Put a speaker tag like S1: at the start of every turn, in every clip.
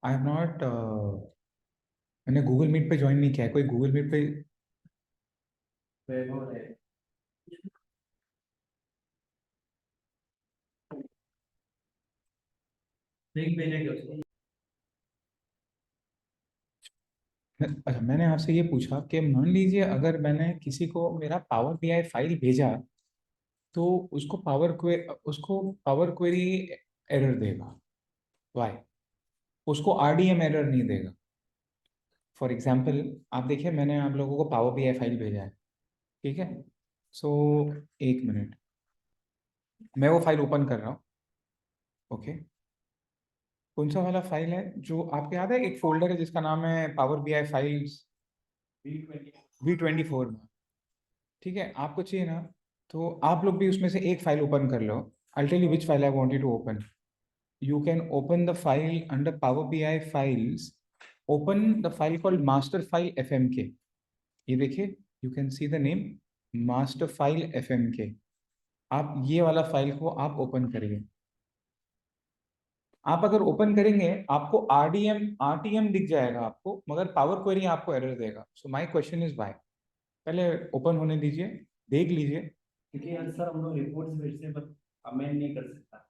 S1: I have not मैंने Google meet पे join नहीं किया है। कोई गूगल मीट पे
S2: वैभव है। लिंक भेजेंगे उसको।
S1: अच्छा, मैंने आपसे ये पूछा कि मान लीजिए अगर मैंने किसी को मेरा पावर बीआई फाइल भेजा तो उसको पावर क्वेरी एरर देगा। वाई? उसको आरडीएम एरर नहीं देगा। फॉर एग्जांपल, आप देखिए मैंने आप लोगों को पावर बीआई फाइल भेजा है, ठीक है? सो एक मिनट, मैं वो फाइल ओपन कर रहा हूँ। ओके, कौन सा वाला फाइल है जो आपको याद है? एक फोल्डर है जिसका नाम है पावर बीआई फाइल्स V24 में, ठीक है? आपको चाहिए ना, तो आप लोग भी उसमें से एक फाइल ओपन कर लो। I tell you which file I want you to open. You can open the file under Power BI files. Open the file called master file fmk. ये देखिए, you can see the name master file fmk. आप ये वाला file को आप open करिए। आप अगर ओपन करेंगे आपको आरटीएम दिख जाएगा आपको, मगर पावर क्वेरी आपको एरर देगा। So my question is why. पहले ओपन होने दीजिए, देख लीजिए।
S2: क्योंकि सर हम लोग रिपोर्ट्स भेजते हैं पर अमेंड नहीं कर सकता।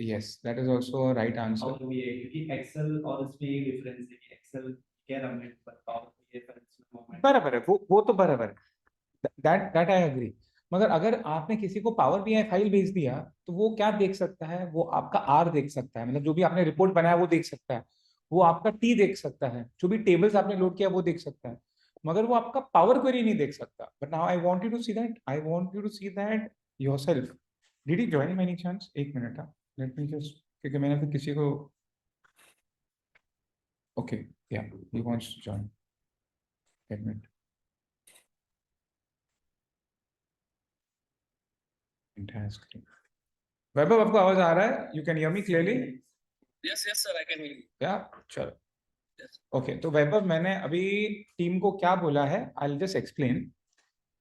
S1: Yes, that is also right answer.
S2: और ये क्योंकि एक्सेल और इसमें ये डिफरेंस है कि एक्सेल कैन अमेंड पर पावर ये मोमेंट
S1: बराबर है, वो तो बराबर है। That I agree. मगर अगर आपने किसी को पावर बीआई फाइल भेज दिया तो वो क्या देख सकता है? वो आपका आर देख सकता है, मतलब जो भी आपने रिपोर्ट बनाया वो देख सकता है। वो आपका टी देख सकता है, जो भी टेबल्स आपने लोड किया वो देख सकता है। मगर वो आपका पावर क्वेरी नहीं देख सकता। But now I want you to see that, I want you to see that yourself. Did you join by any chance? एक मिनट, हाँ, लेट मी जस्ट, क्योंकि मैंने तो किसी को, ओके, या ही वांट्स टू जॉइन, एक मिनट। entire screen. वैभव, आपको आवाज आ रहा है? You can hear me clearly?
S3: Yes, yes, sir, I can hear you.
S1: या चलो,
S3: Yes.
S1: ओके। तो वैभव, मैंने अभी टीम को क्या बोला है, आई विल जस्ट एक्सप्लेन।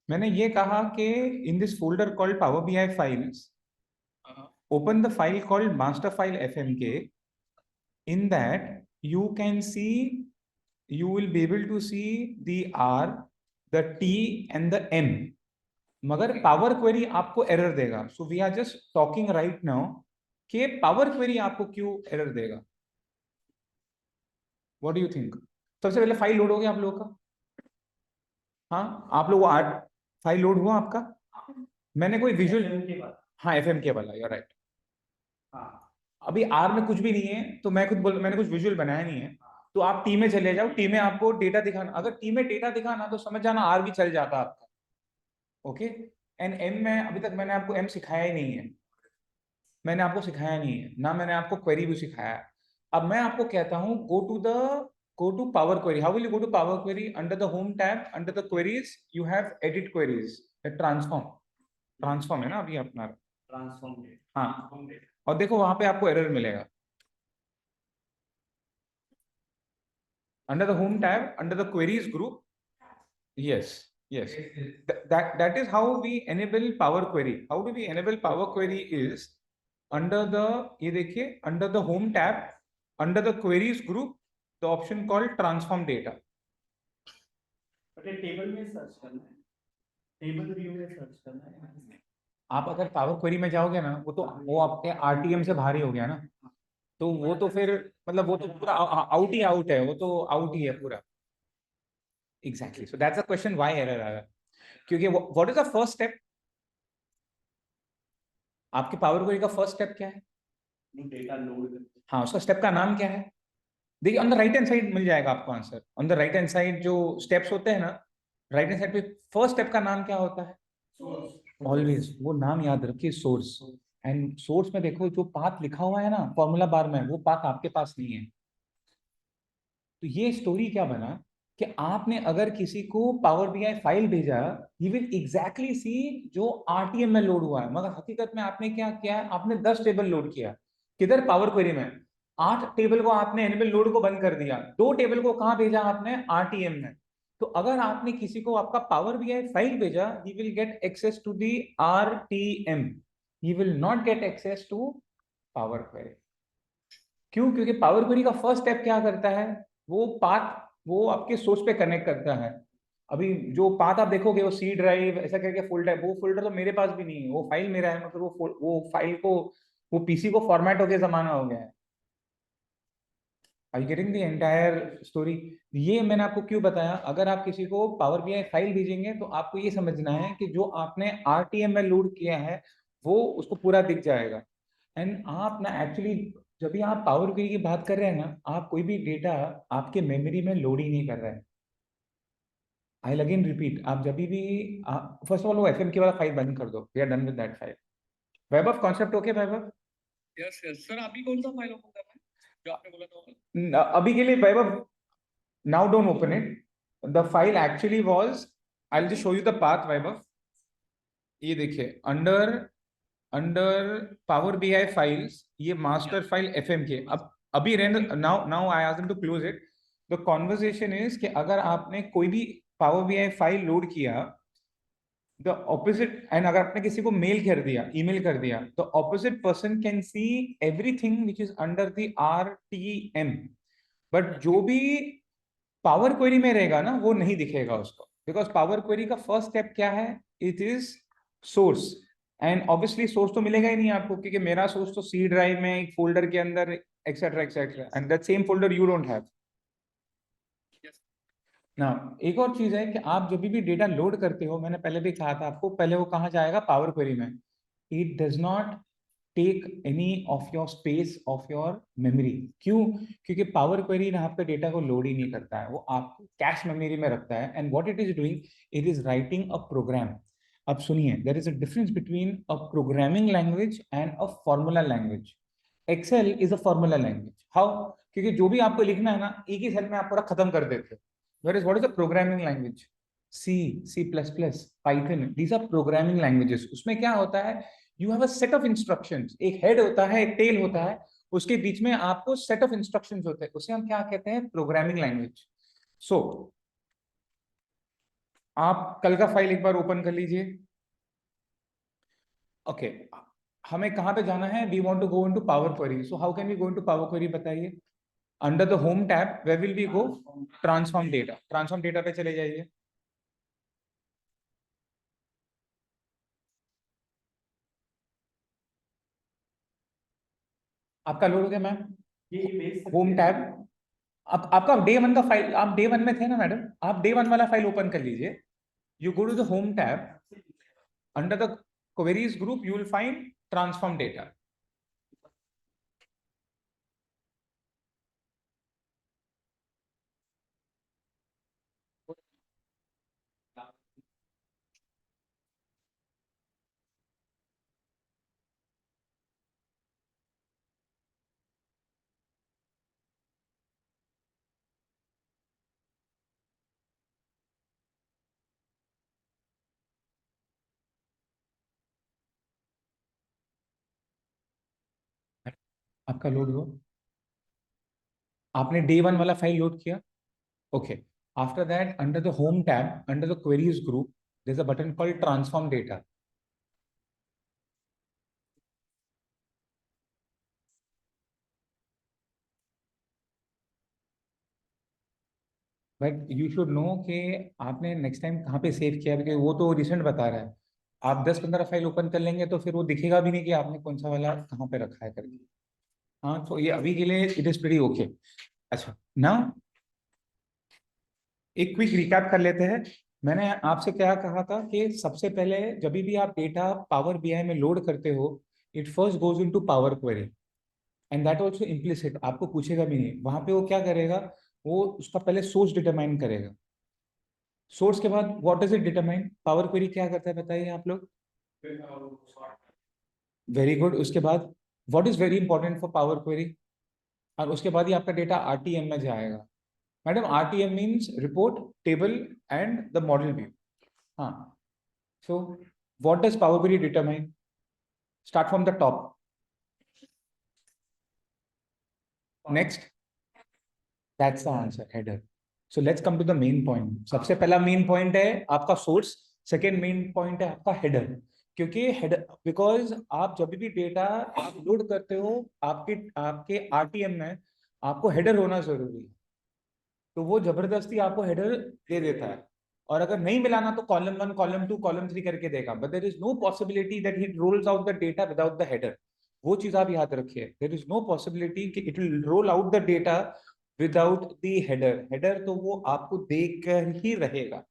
S1: मैंने ये कहा कि in this folder called power BI files, open the file called master file fmk. In that you can see, you will be able to see the r, the t and the m, मगर power query आपको error देगा। So we are just talking right now कि power query आपको क्यों error देगा। What do you think? सबसे पहले file load हो गया आप लोगों का? हाँ, आप लोग आर्ट फाइल लोड हुआ आपका? मैंने कोई विजुअल, हाँ एफएमके वाला, यू राइट।
S2: हाँ
S1: अभी आर में कुछ भी नहीं है तो मैं खुद बोल, मैंने कुछ विजुअल बनाया नहीं है। तो आप टी में चले जाओ, टी में आपको डेटा दिखाना, अगर टी में डेटा दिखाना तो समझ जाना आर भी चल जाता आपका। ओके, एंड एम में अभी तक मैंने आपको एम सिखाया ही नहीं है, मैंने आपको सिखाया नहीं है ना, मैंने आपको क्वेरी भी सिखाया है। अब मैं आपको कहता हूँ go to power query. How will you go to power query? Under the home tab, under the queries you have edit queries, transform है ना अभी अपना।
S2: ट्रांसफॉर्म
S1: हाँ, और देखो वहां पे आपको एरर मिलेगा। Under the home tab, under the queries group, yes, yes, that is how we enable power query. How do we enable power query is under the, ये देखिए, under the home tab, under the queries group, the option called transform data.
S2: But ये table में search करना है, table view में search करना है।
S1: आप अगर पावर क्वेरी में जाओगे ना, वो आपके आरटीएम से भारी हो गया ना, तो वो तो फिर मतलब वो तो पूरा आउट ही आउट है, वो तो आउट ही है पूरा। Exactly, so that's a question why error आ रहा है। क्योंकि what is the first step? आपके पावर क्वेरी का फर्स्ट स्टेप क्या है?
S2: Data load.
S1: हाँ, उसका स्टेप का नाम क्या है? देखिए on the right hand side मिल जाएगा आपको answer. On the right hand side जो स्टेप्स होते हैं ना, राइट हैंड साइड पे फर्स्ट स्टेप का नाम क्या होता है? ऑलवेज वो नाम याद रखिए, सोर्स। एंड सोर्स में देखो जो पाथ लिखा हुआ है ना फॉर्मूला बार में, वो पाथ आपके पास नहीं है। तो ये स्टोरी क्या बना कि आपने अगर किसी को पावर बीआई फाइल भेजा, ही विल एग्जैक्टली सी जो आरटीएम में लोड हुआ है, मगर हकीकत में आपने क्या किया? आपने 10 टेबल लोड किया। किधर? पावर क्वेरी में। 8 टेबल को आपने एनिमल लोड को बंद कर दिया, 2 टेबल को कहां भेजा आपने? आरटीएम में। तो अगर आपने किसी को आपका पावर बीआई फाइल भेजा, he will get access to the RTM, he will not get access to power query. क्यों? क्योंकि पावर क्वेरी का फर्स्ट स्टेप क्या करता है, वो पाथ वो आपके सोर्स पे कनेक्ट करता है। अभी जो पाथ आप देखोगे वो सी ड्राइव ऐसा करके फोल्डर, वो फोल्डर तो मेरे पास भी नहीं है, वो फाइल मेरा है, मगर वो फाइल को, वो पीसी को फॉर्मेट होके जमाना हो गया है। I getting the entire story? ये मैंने आपको क्यों बताया, अगर आप किसी को पावर बीआई फाइल भेजेंगे तो आपको ये समझना है कि जो आपने आरटीएम में लोड किया है वो उसको पूरा दिख जाएगा। एंड आप ना एक्चुअली जब भी आप पावर क्वेरी की बात कर रहे हैं ना, आप कोई भी डेटा आपके मेमोरी में लोड ही नहीं कर रहे हैं। आई अगेन रिपीट, आप जब भी फर्स्ट ऑफ ऑल वो एफएम की वाला फाइल बंद कर दो, we are done with that file. Vaibhav concept okay Vaibhav?
S3: Yes, yes. Sir, अभी कौन सा फाइल ओपन करना है जो आपने बोला था?
S1: अभी के लिए वैभव, now don't open it. The file actually was, I'll just show you the path, Vaibhav. ये देखिए, अंडर पावर बीआई फाइल्स, ये मास्टर फाइल एफएम के, अब अभी रहने, now I ask them to close it. The conversation is कि अगर आपने कोई भी पावर बीआई फाइल लोड किया, द ऑपोजिट, एंड अगर आपने किसी को मेल कर दिया, ईमेल कर दिया, the opposite person can see everything which is under the RTM, but जो भी पावर क्वेरी में रहेगा ना वो नहीं दिखेगा उसको, बिकॉज पावर क्वेरी का फर्स्ट स्टेप क्या है, it is source. And obviously source तो मिलेगा ही नहीं आपको, क्योंकि मेरा सोर्स तो सी ड्राइव में एक फोल्डर के अंदर etcetera etcetera, and that same folder you don't have. ना एक और चीज है कि आप जब भी डेटा लोड करते हो, मैंने पहले भी कहा था आपको, पहले वो कहाँ जाएगा, पावर क्वेरी में। It does not take any of your space of your memory. क्यों? क्योंकि पावर क्वेरी ना आपके डेटा को लोड ही नहीं करता है, वो आपको कैश मेमोरी में रखता है। And what it is doing, it is writing a program. अब सुनिए, there is a difference between a programming language and a formula language. Excel is a formula language. How? क्योंकि जो भी आपको लिखना है ना, एक ही सेल में आप पूरा खत्म कर देते हो। Whereas what is a programming language? C, C++, Python, these are programming languages. उसमें क्या होता है, you have a set of instructions, एक head होता है, एक tail होता है, उसके बीच में आपको set of instructions होते हैं, उसे हम क्या कहते हैं, programming language. So आप कल का फाइल एक बार ओपन कर लीजिए। ओके, हमें कहाँ पे जाना है, we want to go into Power Query. So how can we go into Power Query, बताइए। Under the home tab, where will we go, transform data. Transform data पे चले जाइए। आपका लोड हो गया मैम,
S2: ये
S1: होम टैब। आपका day one का फाइल, आप डे वन में थे ना मैडम, आप डे वन वाला फाइल ओपन कर लीजिए। You go to the home tab, under the queries group you will find transform data. आपका लोड हुआ, आपने डे वन वाला फाइल लोड किया। Okay, after that under the home tab, under the queries group, there is a button called transform data. But you should know कि आपने next time कहाँ पे save किया, क्योंकि वो तो रिसेंट बता रहा है। आप 10-15 फाइल ओपन कर लेंगे तो फिर वो दिखेगा भी नहीं कि आपने कौन सा वाला कहाँ पे रखा है करके। हाँ, तो ये अभी के लिए इट इज प्रीटी ओके। अच्छा, ना एक क्विक रिकैप कर लेते हैं। मैंने आपसे क्या कहा था कि सबसे पहले जब भी आप डेटा पावर बीआई में लोड करते हो, it first goes into Power query, and that also implicit, आपको पूछेगा भी नहीं वहां पे। वो क्या करेगा, वो उसका पहले सोर्स डिटरमाइन करेगा। सोर्स के बाद what does it determine, power query क्या करता है बताइए आप लोग। Very good. उसके बाद what is very important for Power query, और उसके बाद ही आपका डेटा आरटीएम में जाएगा। Madam, RTM means report, table and the model view. हाँ, so what does power query determine? Start from the top. Next, that's the answer, header. So let's come to the main point. सबसे पहला main point है आपका source, second main point है आपका header. क्योंकि head, because आप जब भी डेटा आप लोड करते हो आपके आपके आरटीएम में आपको हेडर होना जरूरी है, तो वो जबरदस्ती आपको हेडर दे देता है। और अगर नहीं मिलाना तो कॉलम 1 कॉलम 2 कॉलम 3 करके देगा, but there is no possibility that he rolls out the data without the header. वो चीज आप याद रखिए, देयर इज नो पॉसिबिलिटी कि it will roll out the data without the header. Header तो वो आपको देख कर ही रहेगा।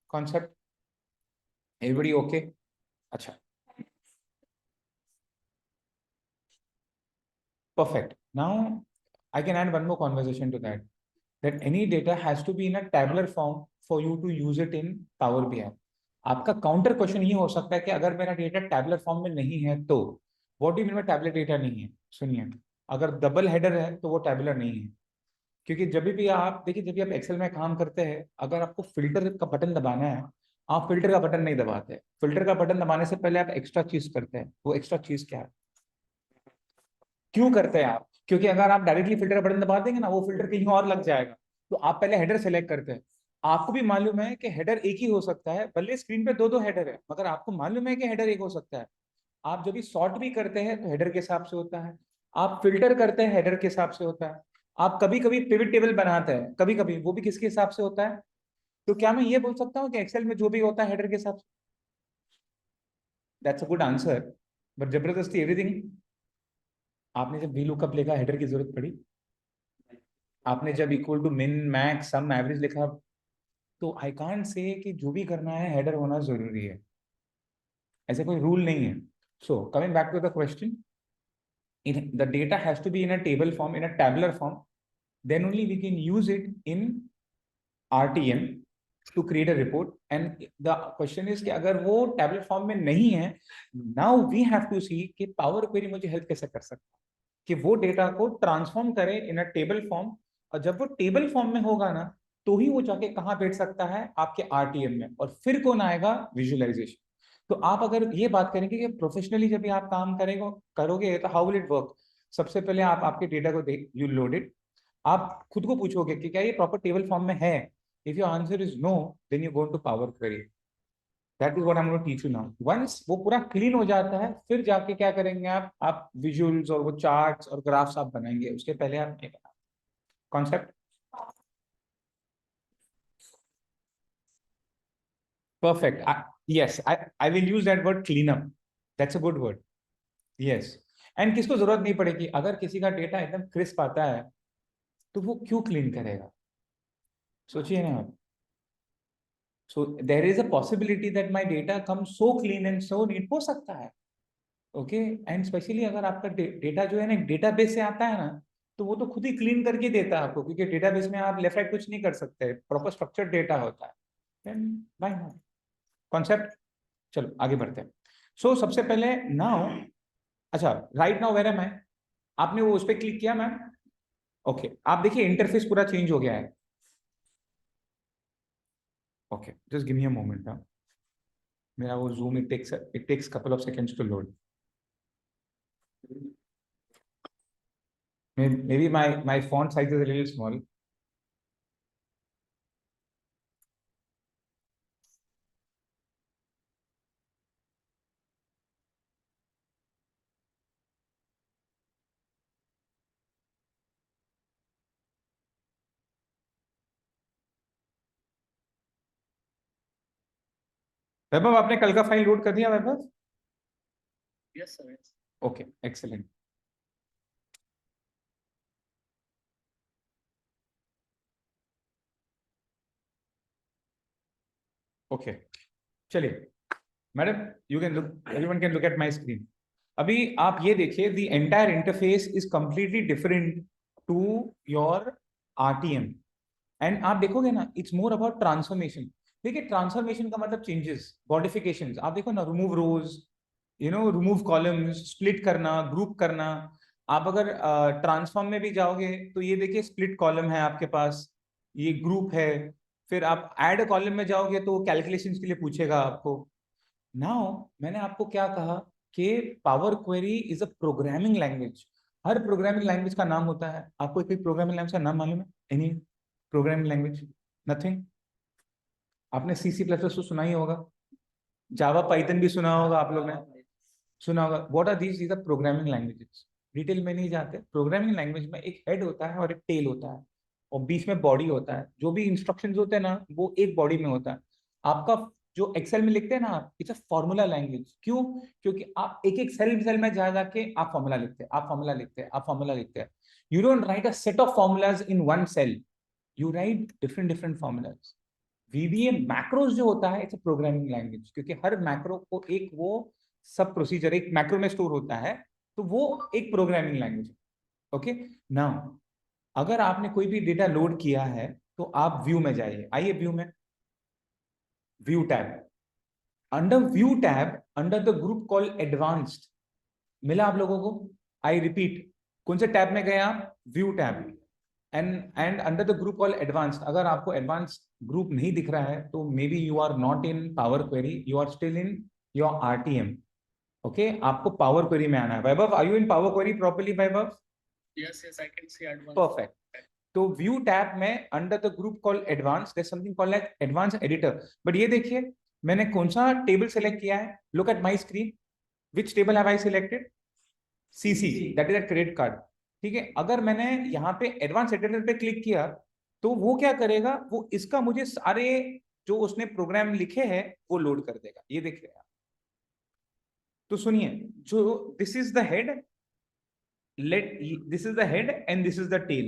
S1: Concept everybody okay? अच्छा, perfect. Now I can add one more conversation to that. That any data has to be in a tabular form for you to use it in Power BI. आपका counter question ये हो सकता है कि अगर मेरा data tabular form में नहीं है तो what do you mean by tabular data नहीं है? सुनिए, अगर डबल हेडर है तो वो टैबुलर नहीं है। क्योंकि जब भी आप देखिए, जब भी आप एक्सेल में काम करते हैं, अगर आपको फिल्टर का बटन दबाना है, आप फिल्टर का बटन नहीं दबाते। फिल्टर का बटन दबाने से पहले आप एक्स्ट्रा चीज करते हैं। वो एक्स्ट्रा चीज क्या है? क्यों करते हैं आप? क्योंकि अगर आप डायरेक्टली फिल्टर का बटन दबा देंगे ना, वो फिल्टर कहीं और लग जाएगा। तो आप पहले हेडर सेलेक्ट करते हैं। आपको भी मालूम है कि हेडर एक ही हो सकता है, भले स्क्रीन पे दो दो हेडर है, मगर आपको मालूम है कि हेडर एक हो सकता है। आप जब भी सॉर्ट भी करते हैं तो हेडर के हिसाब से होता है, आप फिल्टर करते हैं हेडर के हिसाब से होता है, आप कभी कभी पिवट टेबल बनाते हैं कभी कभी, वो भी किसके हिसाब से होता है? तो क्या मैं ये बोल सकता हूँ कि एक्सेल में जो भी होता है हेडर के हिसाब से? That's a good answer, but जबरदस्ती एवरीथिंग। आपने जब वी लुकअप लिखा हेडर की जरूरत पड़ी? आपने जब equal to min max sum average लिखा, तो आई कांट से कि जो भी करना है हेडर होना जरूरी है, ऐसे कोई रूल नहीं है। So coming back to the question, the data has to be in a table form, in a tabular form, then only we can use it in RTM to create a report. And the question is कि अगर वो table form में नहीं है, now we have to see कि power query मुझे help कैसे कर सकता है कि वो डेटा को ट्रांसफॉर्म करे इन अ टेबल फॉर्म। और जब वो टेबल फॉर्म में होगा ना, तो ही वो जाके कहाँ बैठ सकता है? आपके आरटीएम में। और फिर कौन आएगा? विजुअलाइजेशन। तो आप अगर ये बात करेंगे कि प्रोफेशनली जब भी आप काम करेंगे करोगे तो हाउ विल इट वर्क? सबसे पहले आप आपके डेटा को देख, यू लोड इट। आप खुद को पूछोगे कि क्या ये प्रॉपर टेबल फॉर्म में है? If your answer is no, then you go to power query. That is what I am going to teach you now. Once वो पूरा क्लीन हो जाता है, फिर जाके क्या करेंगे आप विजुअल्स और वो चार्ट्स और ग्राफ्स आप बनाएंगे, उसके पहले आप नहीं बना। Concept perfect. Yes, I will use that word clean up. That's a good word. Yes, and किसको जरूरत नहीं पड़ेगी। अगर किसी का डेटा एकदम क्रिस्प आता है तो वो क्यों क्लीन करेगा? सोचिए ना आप। So there is a possibility that my data comes so clean and so neat, हो सकता है। ओके, एंड स्पेशली अगर आपका डेटा जो है ना डेटाबेस से आता है ना, तो वो तो खुद ही क्लीन करके देता है आपको, क्योंकि डेटाबेस में आप लेफ्ट राइट कुछ नहीं कर सकते, प्रॉपर स्ट्रक्चर्ड डेटा होता है। Then why not? कॉन्सेप्ट। चलो आगे बढ़ते हैं। सो सबसे पहले नाउ, अच्छा right now where am I? आपने वो उस पर क्लिक किया मैम? ओके, आप देखिए इंटरफेस पूरा चेंज हो गया है। Okay, just give me a moment. मेरा वो Zoom, it takes couple of seconds to load. Maybe my font size is a little small. Vaibhav, आपने कल का फाइल लोड कर दिया Vaibhav?
S3: Yes, sir. Yes.
S1: Okay, excellent. Okay, चलिए madam, you can look, everyone can look at my screen. अभी आप ये देखिए, the entire interface is completely different to your RTM. And आप देखोगे ना, इट्स मोर अबाउट ट्रांसफॉर्मेशन। देखिए, ट्रांसफॉर्मेशन का मतलब चेंजेस, मॉडिफिकेशंस। आप देखो ना, रिमूव रोज, रिमूव कॉलम्स, स्प्लिट करना, ग्रुप करना। आप अगर ट्रांसफॉर्म में भी जाओगे तो ये देखिए, स्प्लिट कॉलम है आपके पास, ये ग्रुप है। फिर आप ऐड कॉलम में जाओगे तो कैलकुलेशंस के लिए पूछेगा आपको। नाउ मैंने आपको क्या कहा कि power query is a programming language. Her programming language का नाम होता है। आपको कोई प्रोग्रामिंग लैंग्वेज का नाम मालूम है? Any programming language? नथिंग? आपने सी प्लस प्लस तो सुना ही होगा। जावा पाइथन भी सुना होगा आप लोग ने, सुना होगा। What are these are programming languages. Detail में नहीं जाते। प्रोग्रामिंग लैंग्वेज में एक हेड होता है और एक टेल होता है और बीच में बॉडी होता है। जो भी इंस्ट्रक्शंस होते हैं ना वो एक बॉडी में होता है। आपका जो एक्सेल में लिखते हैं ना आप, इट्स अ फॉर्मूला लैंग्वेज। क्यों? क्योंकि आप एक एक सेल में जा जाके आप फॉर्मूला लिखते हैं, आप फॉर्मूला लिखते हैं, आप फॉर्मूला लिखते हैं। You don't write a set of formulas in one cell, you write different different formulas. VBA macros जो होता है इट्स अ प्रोग्रामिंग लैंग्वेज, क्योंकि हर मैक्रो को एक वो सब प्रोसीजर एक मैक्रो में स्टोर होता है, तो वो एक प्रोग्रामिंग लैंग्वेज है। ओके, नाउ अगर आपने कोई भी डेटा लोड किया है तो आप व्यू में जाइए। आइए व्यू में, view tab, under view tab under the group call advanced, मिला आप लोगों को? आई रिपीट, कौन से टैब में गए आप? View tab. And under the group call advanced, अगर आपको एडवांस ग्रुप नहीं दिख रहा है तो maybe you are not in power Query, you are still in your RTM। Okay, आपको पावर क्वेरी में आना है। Vaibhav, are you in power Query properly Vaibhav?
S3: Yes, yes, I can see advanced.
S1: Perfect. तो व्यू टैब में under the group call advance there something called like advance editor. But ये देखिए मैंने कौन सा टेबल सेलेक्ट किया है। Look at my screen, which table have I selected? CC, that is a credit card. ठीक है, अगर मैंने यहाँ पे एडवांस एडिटर पे क्लिक किया तो वो क्या करेगा, वो इसका मुझे सारे जो उसने प्रोग्राम लिखे हैं वो लोड कर देगा। ये देख रहे हैं आप। तो सुनिए, जो this is the head, let this is the head and this is the tail,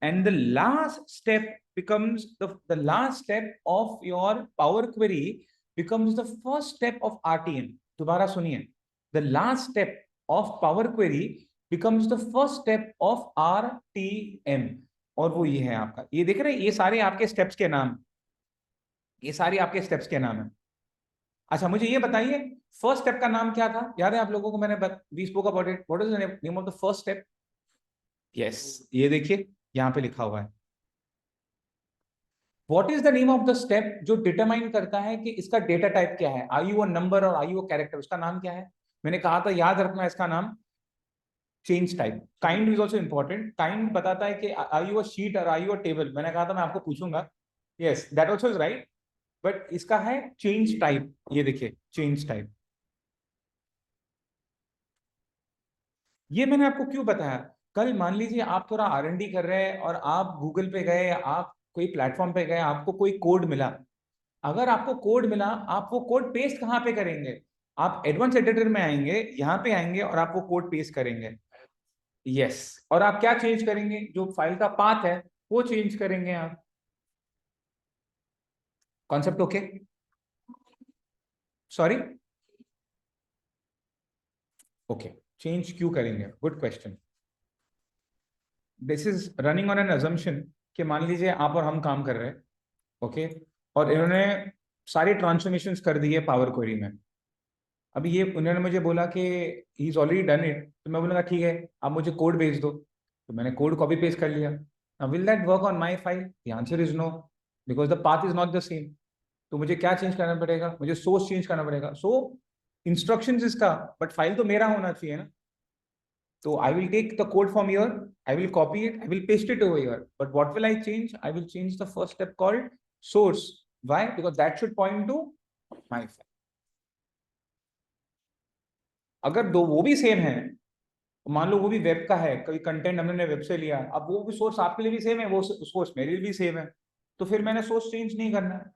S1: and the last step becomes the last step of your power query becomes the first step of RTM. दोबारा सुनिए, the last step of power query becomes the first step of RTM, और वो ये है आपका। ये देख रहे हैं, ये सारे आपके स्टेप्स के नाम, ये सारे आपके स्टेप्स के नाम है। अच्छा मुझे ये बताइए, फर्स्ट स्टेप का नाम क्या था? याद है आप लोगों को? मैंने we spoke about it. What is the name of the first step? Yes, ये देखिए यहां पे लिखा हुआ है। What is the name of the step जो डिटरमाइन करता है कि इसका डेटा टाइप क्या है? आर यू अ नंबर और आर यू अ कैरेक्टर? उसका नाम क्या है? मैंने कहा था याद रखना इसका नाम, change type. Kind is also important. Kind बताता है कि आर यू अ शीट और आर यू अ टेबल। मैंने कहा था मैं आपको पूछूंगा। Yes, that also is right, but इसका है चेंज टाइप। ये देखिए चेंज टाइप। ये मैंने आपको क्यों बताया? कल मान लीजिए आप थोड़ा R&D कर रहे हैं और आप गूगल पे गए, आप कोई प्लेटफॉर्म पे गए, आपको कोई कोड मिला। अगर आपको कोड मिला, आप वो कोड पेस्ट कहाँ पे करेंगे? आप एडवांस एडिटर में आएंगे, यहाँ पे आएंगे और आप वो कोड पेस्ट करेंगे। यस, और आप क्या चेंज करेंगे? जो फाइल का पाथ है वो चेंज करेंगे आप। Concept okay? Sorry, okay. Change क्यों करेंगे? Good question. This is running on an assumption कि मान लीजिए आप और हम काम कर रहे हैं, ओके, और इन्होंने सारी ट्रांसफॉर्मेशंस कर दी है पावर क्वेरी में। अभी ये उन्होंने मुझे बोला कि he is already done it, तो मैं बोलूँगा ठीक है आप मुझे कोड भेज दो। तो मैंने कोड कॉपी पेस्ट कर लिया। Now will that work on my file? The answer is no, because the path is not the same. तो मुझे क्या चेंज करना पड़ेगा? मुझे सोर्स चेंज करना पड़ेगा। सो इंस्ट्रक्शंस इसका, बट फाइल तो मेरा होना चाहिए ना। So I will take the code from here, I will copy it, I will paste it over here. But what will I change? I will change the first step called source. Why? Because that should point to my file. अगर दो वो भी same है, मान लो वो भी web का है, कोई कंटेंट हमने वेब से लिया, अब वो भी सोर्स आपके लिए भी सेम है, वो सोर्स मेरे लिए भी सेम है, तो फिर मैंने सोर्स चेंज नहीं करना है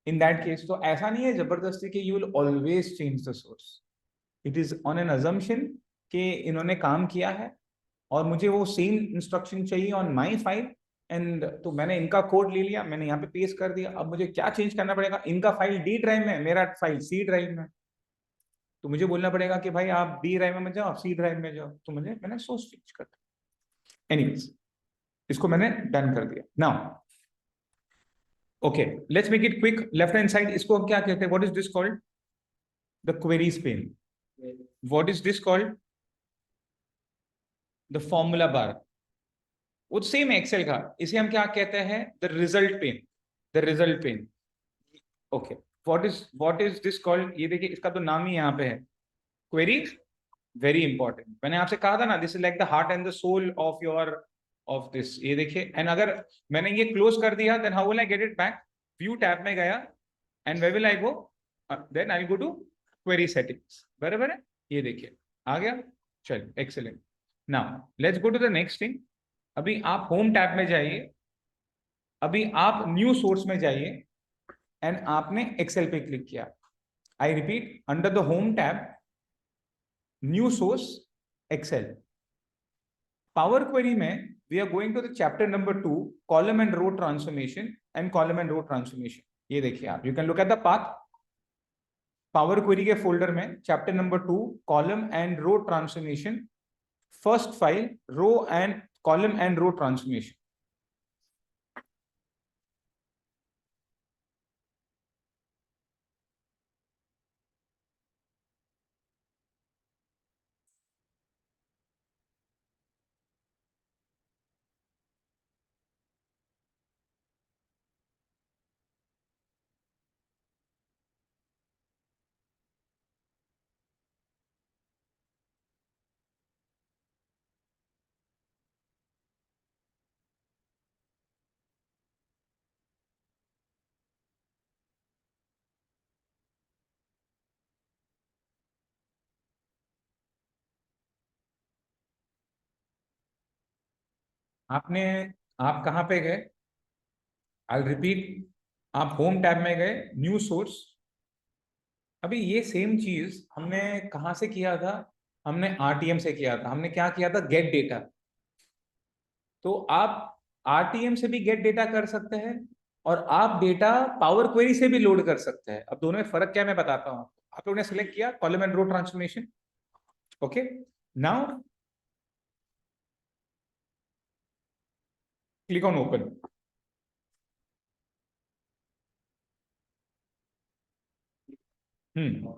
S1: इन दैट केस। तो ऐसा नहीं है जबरदस्ती कि you will always change the source. It is on an assumption कि इन्होंने काम किया है और मुझे वो सेम इंस्ट्रक्शन चाहिए ऑन माई फाइल, एंड तो मैंने इनका कोड ले लिया, मैंने यहाँ पे पेस्ट कर दिया। अब मुझे क्या चेंज करना पड़ेगा? इनका फाइल D ड्राइव में, मेरा फाइल C ड्राइव में, तो मुझे बोलना पड़ेगा कि भाई आप D ड्राइव में मत जाओ, आप C ड्राइव में जाओ। तो मैंने सोर्स चेंज कर दिया। एनीवेज, इसको मैंने डन कर दिया। Now okay, let's make it quick. Left hand side इसको हम क्या कहते हैं? What is this called? The queries pane. What is this called? The formula bar. वो सेम एक्सेल का, इसे हम क्या कहते हैं? The result pane. The result pane. Okay, what is this called? ये देखिए इसका तो नाम ही यहाँ पे है, क्वेरी। Very important. मैंने आपसे कहा था ना, this is like the heart and the soul of your of this. ये देखिए, एंड अगर मैंने ये क्लोज कर दिया then how will I get it back? View tab में गया and where will I go? Then I go to query settings, बराबर है, ये देखिए आ गया, चलिए excellent. Now let's go to the next thing. अभी आप होम टैब में जाइए, अभी आप न्यू सोर्स में जाइए एंड आपने एक्सेल पे क्लिक किया। I repeat, under the home tab, new source, Excel. Power query में we are going to the chapter number 2, column and row transformation and column and row transformation. ये देखिए आप, you can look at the path. Power Query के folder में chapter number 2, column and row transformation, first file, row and column and row transformation. आपने, आप कहां पे गए? आई रिपीट, आप होम टैब में गए, न्यू सोर्स। अभी ये सेम चीज हमने कहां से किया था? हमने आरटीएम से किया था। हमने क्या किया था? Gate data. तो आप आरटीएम से भी गेट डेटा कर सकते हैं और आप डेटा पावर क्वेरी से भी लोड कर सकते हैं। अब दोनों में फर्क क्या है मैं बताता हूँ। आप लोगों ने सिलेक्ट किया column and row transformation, okay. Now click on open.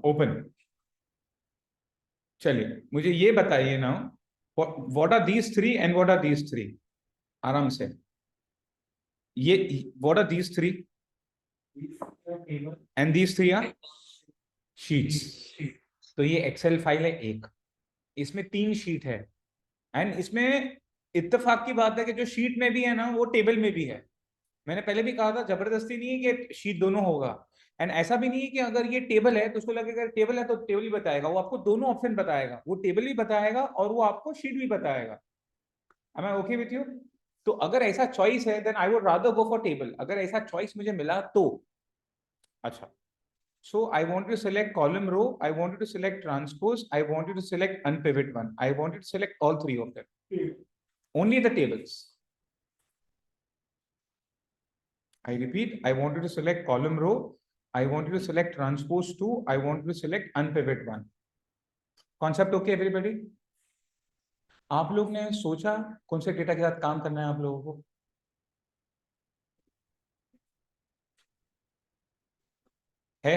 S1: Open. चलिए मुझे ये बताइए ना, what are these three and what are these three? आराम से, ये what are these three and these three are sheets. तो ये एक्सेल फाइल है एक, इसमें 3 शीट है एंड इसमें इत्तेफाक की बात है कि जो शीट में भी है ना वो टेबल में भी है। मैंने पहले भी कहा था, जबरदस्ती नहीं है कि शीट दोनों होगा। एंड ऐसा भी नहीं है कि अगर ये टेबल है तो उसको लगेगा टेबल है तो टेबल ही बताएगा। वो आपको दोनों ऑप्शन बताएगा, वो टेबल भी बताएगा और वो आपको शीट भी बताएगा। Am I okay with you? तो अगर ऐसा चॉइस है then I would rather go for table. अगर ऐसा चॉइस मुझे मिला तो अच्छा। So I want to select column row, I want to select transpose, I want to select unpivot one, I want to select all 3 of them. Only the tables. I repeat, I wanted to select column row, I wanted to select transpose 2, I wanted to select unpivot one. Concept okay everybody? आप लोग ने सोचा कौन से data के साथ काम करना है आप लोगों को? है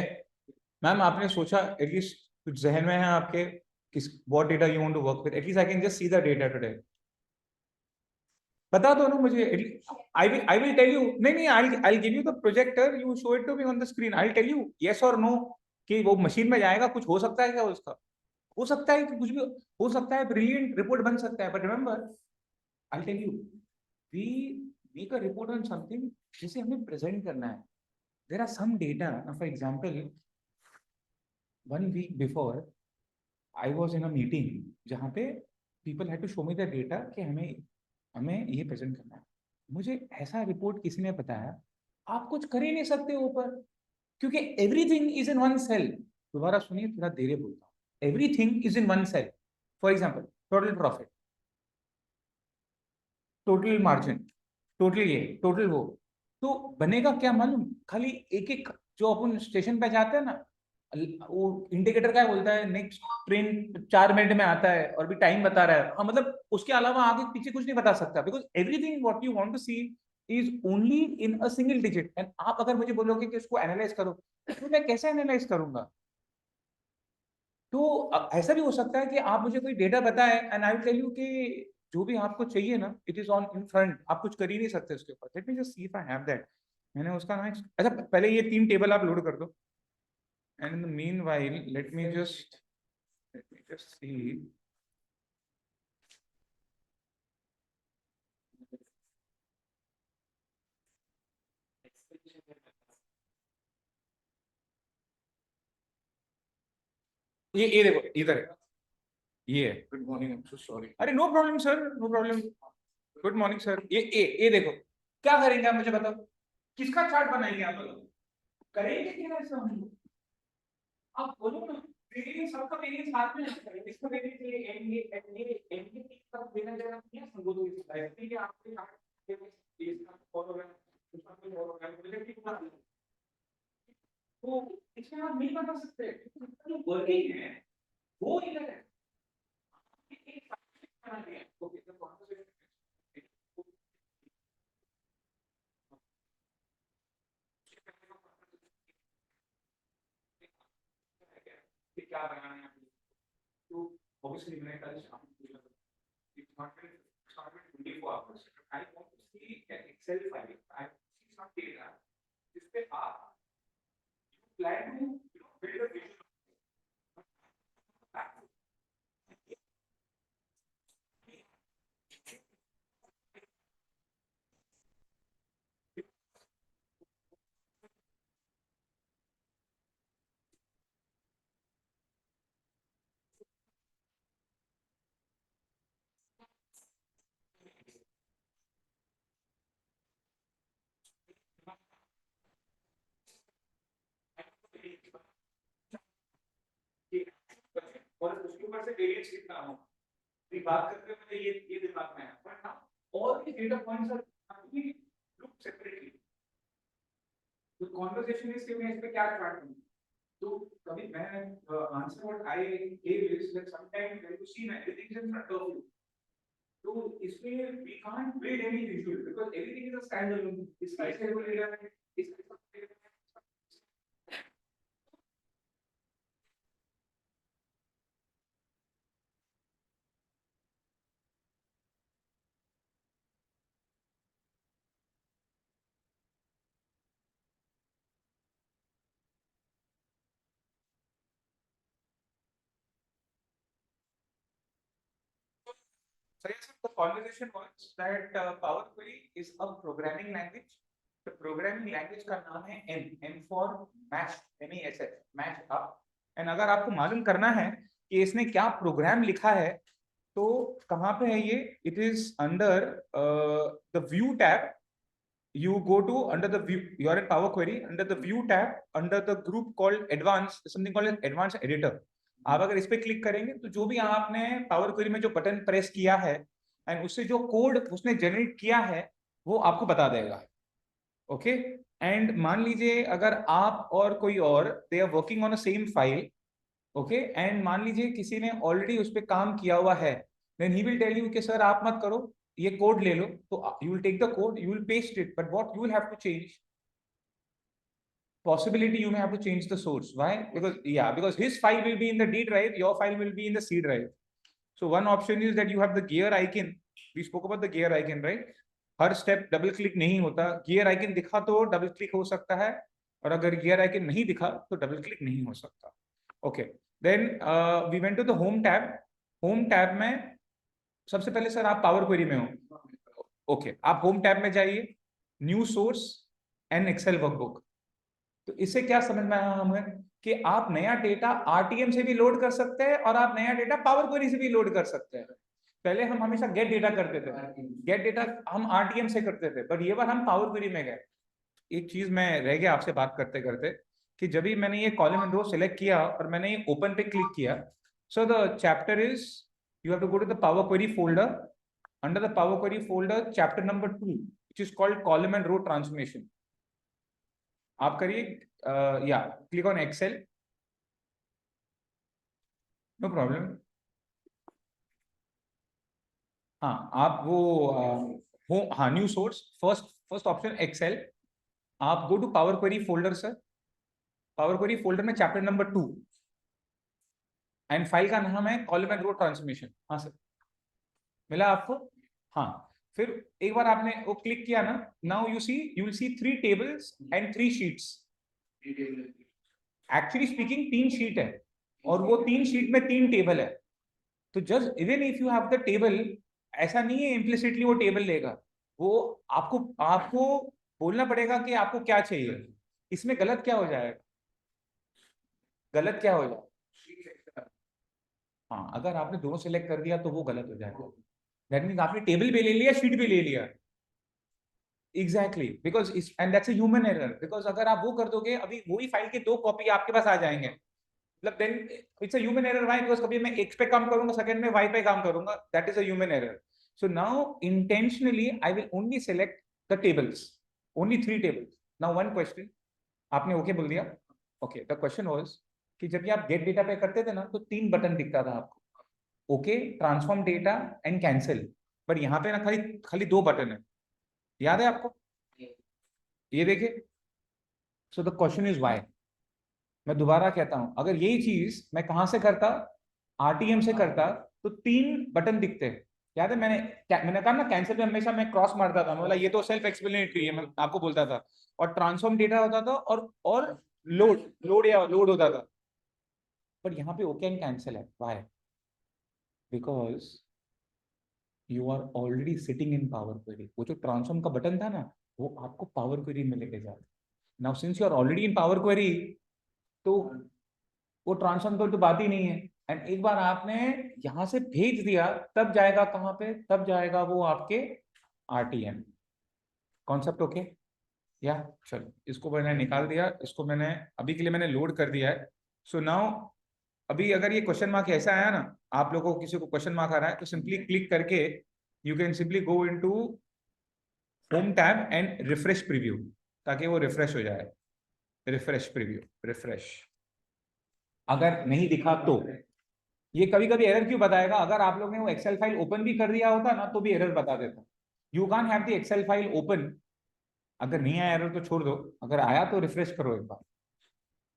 S1: मैम, आपने सोचा एटलीस्ट कुछ जहन में है आपके किस what data you want to work with? At least I can just see the data today. बता दो ना मुझे। I will tell you. नहीं नहीं, I give you the projector, you show it to me on the screen, I tell you yes और no कि वो machine में जाएगा। कुछ हो सकता है क्या उसका? हो सकता है कि कुछ भी हो सकता है, ब्रिलियंट रिपोर्ट बन सकता है। But remember, I tell you, we make a report on something जिसे हमें प्रेजेंट करना है। There are some data, for example 1 week before I was in a meeting जहाँ पे people had to show me the data कि हमें हमें ये प्रेजेंट करना है। मुझे ऐसा रिपोर्ट किसी ने बताया, आप कुछ कर ही नहीं सकते ऊपर, क्योंकि everything is in one cell. दोबारा सुनिए, थोड़ा धीरे बोलता हूँ। Everything is in one cell. For example, total profit, total margin, total ये, टोटल वो। तो बनेगा क्या मालूम? खाली एक एक जो अपन स्टेशन पे जाते हैं ना, वो इंडिकेटर क्या बोलता है, नेक्स्ट ट्रेन 4 मिनट में आता है और भी टाइम बता रहा है। हाँ, मतलब उसके अलावा आगे पीछे कुछ नहीं बता सकता, because everything what you want to see is only in a single digit. And आप अगर मुझे बोलोगे कि इसको एनालाइज करो, तो मैं कैसे एनालाइज करूंगा? तो ऐसा भी हो सकता है कि आप मुझे कोई डेटा बताएं and I will tell you कि जो भी आपको चाहिए ना, it is on in front, आप कुछ कर ही नहीं सकते उसके ऊपर। Let me just see if I have that. मैंने उसका ना अच्छा, पहले ये 3 टेबल आप लोड कर दो and in the meanwhile let me just see. ये देखो इधर है, ये है।
S3: Good morning, I am so sorry.
S1: अरे no problem sir, no problem. Good morning sir. ये देखो, क्या करेंगे आप मुझे बताओ, किसका चार्ट बनाएंगे आप बताओ, करेंगे क्या ऐसा हम लोग? आप बोलो ना, वेरिएंस सबका वेरिएंस हाथ में आता है, इसका वेरिएंस ये एनए तक देना जाना नहीं है, संबोधन की सिखाया ठीक है आपके चार्ट इसका फॉलो है, उसका कोई फॉलो है, मुझे ठीक बता दो। तो इसमें आप नहीं बता सकते, जो वर्किंग है वो इधर है। एक बना दिया ओके, तो कॉन्वर्सेशन क्या बनाना है आपको? तो obviously मैंने कल शाम को पूछा था, it's not been 24 hours. I want to see an Excel file. I want to see some data जिस पे आप plan to build a vision. और उसके ऊपर से वेरिएंस कितना हो, ये बात करते हुए मुझे ये दिमाग में आया, बट हाँ और भी data points are to be look separately. तो कन्वर्सेशन इज कि मैं इस पे क्या चार्ट दूं, तो कभी मैं answer what I give is that sometime when you see ना everything is in front of you, तो इसमें we can't build any visual because everything is a standalone. इसका ऐसे बोलेगा, इसका so yes, the conversation was that Power Query is a programming language. The programming language का नाम है M for Mash, MESH, Mash up. And अगर आपको मालूम करना है कि इसने क्या प्रोग्राम लिखा है, तो कहाँ पे है ये? It is under the View tab. You go to under the View. You are in Power Query under the View tab under the group called Advanced, something called as Advanced Editor. आप अगर इस पे click करेंगे तो जो भी आपने power query में जो बटन प्रेस किया है एंड उससे जो कोड उसने जनरेट किया है वो आपको बता देगा। ओके, एंड मान लीजिए अगर आप और कोई और they are working on a same file, okay, and मान लीजिए किसी ने ऑलरेडी उस पर काम किया हुआ है, then he will tell you कि सर आप मत करो, ये कोड ले लो, तो you will take the code, you will paste it, but what you will have to change, possibility you may have to change the source. Why? Because his file will be in the D drive, your file will be in the C drive. So one option is that you have the gear icon. We spoke about the gear icon, right? Her step double click नहीं होता, gear icon दिखा तो double click हो सकता है, और अगर gear icon नहीं दिखा तो डबल क्लिक नहीं हो सकता। Okay, then we went to the home tab. Home tab में सबसे पहले सर आप पावर क्वेरी में हो, ओके, आप होम टैब में जाइए, new source and Excel workbook. तो इससे क्या समझ में आया हमें कि आप नया डेटा आरटीएम से भी लोड कर सकते हैं और आप नया डेटा पावर क्वेरी से भी लोड कर सकते हैं। पहले हम हमेशा गेट डेटा करते थे, गेट डेटा हम आरटीएम से करते थे, बट ये बार हम पावर क्वेरी में गए। एक चीज मैं रह गया आपसे बात करते करते कि जब भी मैंने ये कॉलम एंड रो सिलेक्ट किया और मैंने ये ओपन पे क्लिक किया, so the chapter is, you have to go to the Power Query folder. Under the Power Query folder, chapter number 2, which is called column and row transformation. आप करिए, या click on Excel, no problem. हाँ आप वो हाँ new source, first option Excel, आप go to power Query folder sir, Power Query folder में chapter number 2 and file का नाम है कॉलम एंड रो ट्रांसफॉर्मेशन। हाँ सर, मिला आपको? हाँ, फिर एक बार आपने वो क्लिक किया ना, now you will see 3 tables and 3 sheets. Actually speaking 3 sheet है और वो 3 शीट में 3 टेबल है। तो just even if you have the table, ऐसा नहीं है इम्प्लिसिटली वो टेबल लेगा, वो आपको आपको बोलना पड़ेगा कि आपको क्या चाहिए। इसमें गलत क्या हो जाएगा, गलत क्या हो जाएगा? हाँ, अगर आपने दोनों सिलेक्ट कर दिया तो वो गलत हो जाएगा। दैट मीन्स आपने टेबल भी ले लिया, शीट भी ले लिया। Exactly, because and that's a human error, because अगर आप वो कर दोगे, अभी वही फाइल के 2 कॉपी आपके पास आ जाएंगे, मतलब then it's a human error. Why? Because कभी मैं एक्स पे काम करूंगा, सेकंड में वाई पे काम करूंगा, that is a human error. So now intentionally I will only select the tables, only 3 tables. Now one question, आपने ओके बोल दिया, ओके। द क्वेश्चन वाज कि जब ये आप गेट डेटा पे करते थे ना, तो 3 बटन दिखता था आपको, okay, transform data and cancel. पर यहाँ पे ना खाली खाली 2 बटन है, याद है आपको? ये देखिए। So the question is why. मैं दोबारा कहता हूं, अगर यही चीज मैं कहां से करता, आरटीएम से करता, तो 3 बटन दिखते हैं। याद है मैंने कहा ना, कैंसिल में हमेशा मैं क्रॉस मारता था, मतलब ये तो सेल्फ एक्सप्लेनेटरी है, मैं आपको बोलता था। और ट्रांसफॉर्म डेटा होता था, और लोड होता था। पर यहाँ पे ओके एंड कैंसिल है, why? Because you are already sitting in power query. वो जो ट्रांसफॉर्म का बटन था ना, वो आपको पावर क्वेरी में लेके जाता। Now since you are already in power query, तो वो ट्रांसफॉर्म तो बात ही नहीं है। एंड एक बार आपने यहां से भेज दिया, तब जाएगा कहां पे? तब जाएगा वो आपके आरटीएम। Concept okay? या चलो, इसको मैंने निकाल दिया, इसको मैंने अभी के लिए मैंने लोड कर दिया है। सो नाउ अभी अगर ये क्वेश्चन मार्क ऐसा आया ना, आप लोगों को किसी को क्वेश्चन मार्क आ रहा है, तो सिंपली क्लिक करके you can simply go into home tab and refresh preview, ताकि वो रिफ्रेश हो जाए। Refresh preview, refresh. अगर नहीं दिखा तो ये कभी कभी एरर क्यों बताएगा? अगर आप लोग ने वो एक्सेल फाइल ओपन भी कर दिया होता ना, तो भी एरर बता देता। You can have the Excel file open. अगर नहीं आया एरर तो छोड़ दो, अगर आया तो रिफ्रेश करो एक बार।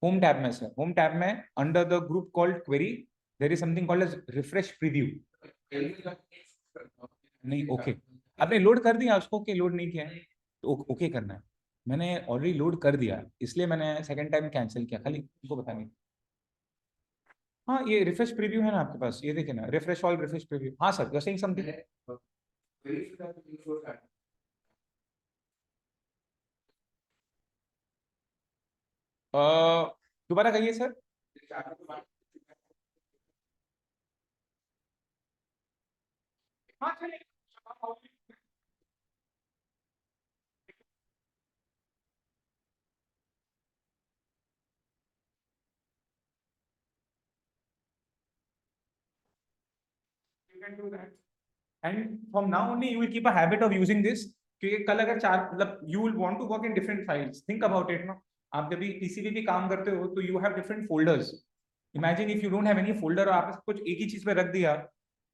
S1: होम टैब में से, होम टैब में under the group called query there is something called as refresh preview. नहीं, ओके। आपने लोड कर दिया उसको कि लोड नहीं किया है? तो ओके करना है। मैंने ऑलरेडी लोड कर दिया, इसलिए मैंने सेकंड टाइम कैंसिल किया, खाली उनको बताने। हाँ, ये रिफ्रेश प्रीव्यू है ना आपके पास, ये देखिए ना, रिफ्रेश ऑल, रिफ्रेश प्रीव्यू। हाँ sir, you are saying something. दोबारा कहिए सर। हाँ चलिए। You can do that. And from now only you will keep a habit of using this, क्योंकि कल अगर चार, मतलब you will want to work in different files. Think about it ना। आप जब भी किसी भी काम करते हो, तो you have different folders. Imagine if you don't have any folder और आपने कुछ एक ही चीज पे रख दिया,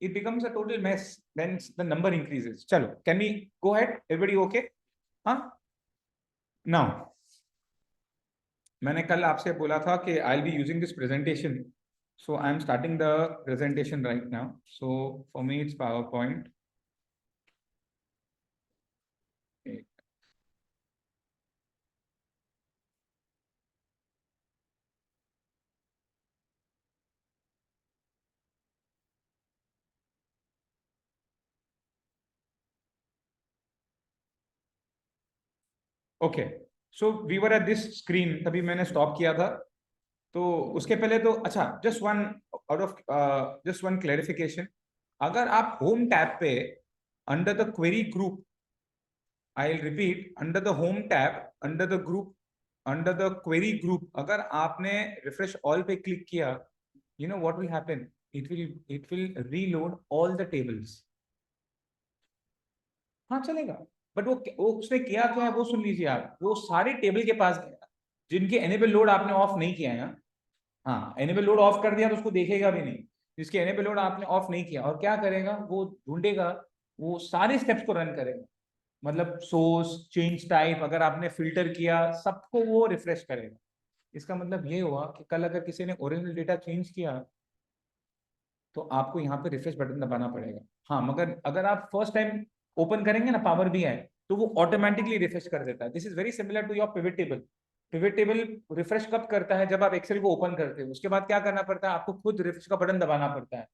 S1: it becomes a total mess. Then the number increases. चलो, can we go ahead? Everybody okay? हाँ? Now, मैंने कल आपसे बोला था कि I'll be using this presentation. So I'm starting the presentation right now. So for me it's PowerPoint. Okay, so we were at this screen, तभी मैंने stop किया था। तो उसके पहले तो अच्छा, just one out of just one clarification. अगर आप होम टैब पे under the query group, I will repeat, under the home tab, under the group, under the query group, अगर आपने रिफ्रेश ऑल पे क्लिक किया, you know what will happen? It will reload all the tables. हाँ चलेगा, but वो उसने किया क्या है वो सुन लीजिए आप। वो सारे टेबल के पास गया जिनके एनेबल लोड आपने ऑफ नहीं किया है ना। हाँ, एनेबल लोड ऑफ कर दिया तो उसको देखेगा भी नहीं, जिसके एनेबल लोड आपने ऑफ नहीं किया। और क्या करेगा वो? ढूंढेगा, वो सारे स्टेप्स को रन करेगा, मतलब सोर्स, चेंज टाइप, अगर आपने फिल्टर किया, सबको वो रिफ्रेश करेगा। इसका मतलब ये हुआ कि कल अगर किसी ने ओरिजिनल डेटा चेंज किया, तो आपको यहाँ पे रिफ्रेश बटन दबाना पड़ेगा। हाँ, मगर अगर आप फर्स्ट टाइम ओपन करेंगे ना पावर बीआई, तो वो ऑटोमेटिकली रिफ्रेश कर देता है। This is very similar to your pivot table. Pivot table refresh कब करता है? जब आप एक्सेल को ओपन करते हो, उसके बाद क्या करना पड़ता है आपको? खुद रिफ्रेश का बटन दबाना पड़ता है।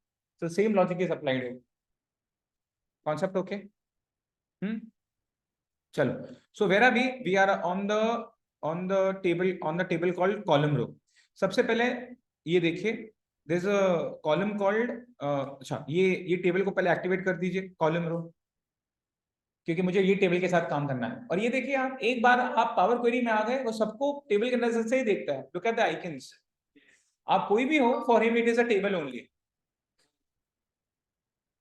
S1: तो सेम लॉजिक इज अप्लाइड है। Concept okay? चलो, so where are we are on the table called column row. सबसे पहले ये देखिए, there's a column called अच्छा ये टेबल को पहले एक्टिवेट कर दीजिए, कॉलम रो, क्योंकि मुझे ये टेबल के साथ काम करना है। और ये देखिए आप एक बार आप पावर क्वेरी में आ गए, वो सबको टेबल के नजर से ही देखता है। लुक एट द आइकन्स, आप कोई भी हो, for him it is a table only.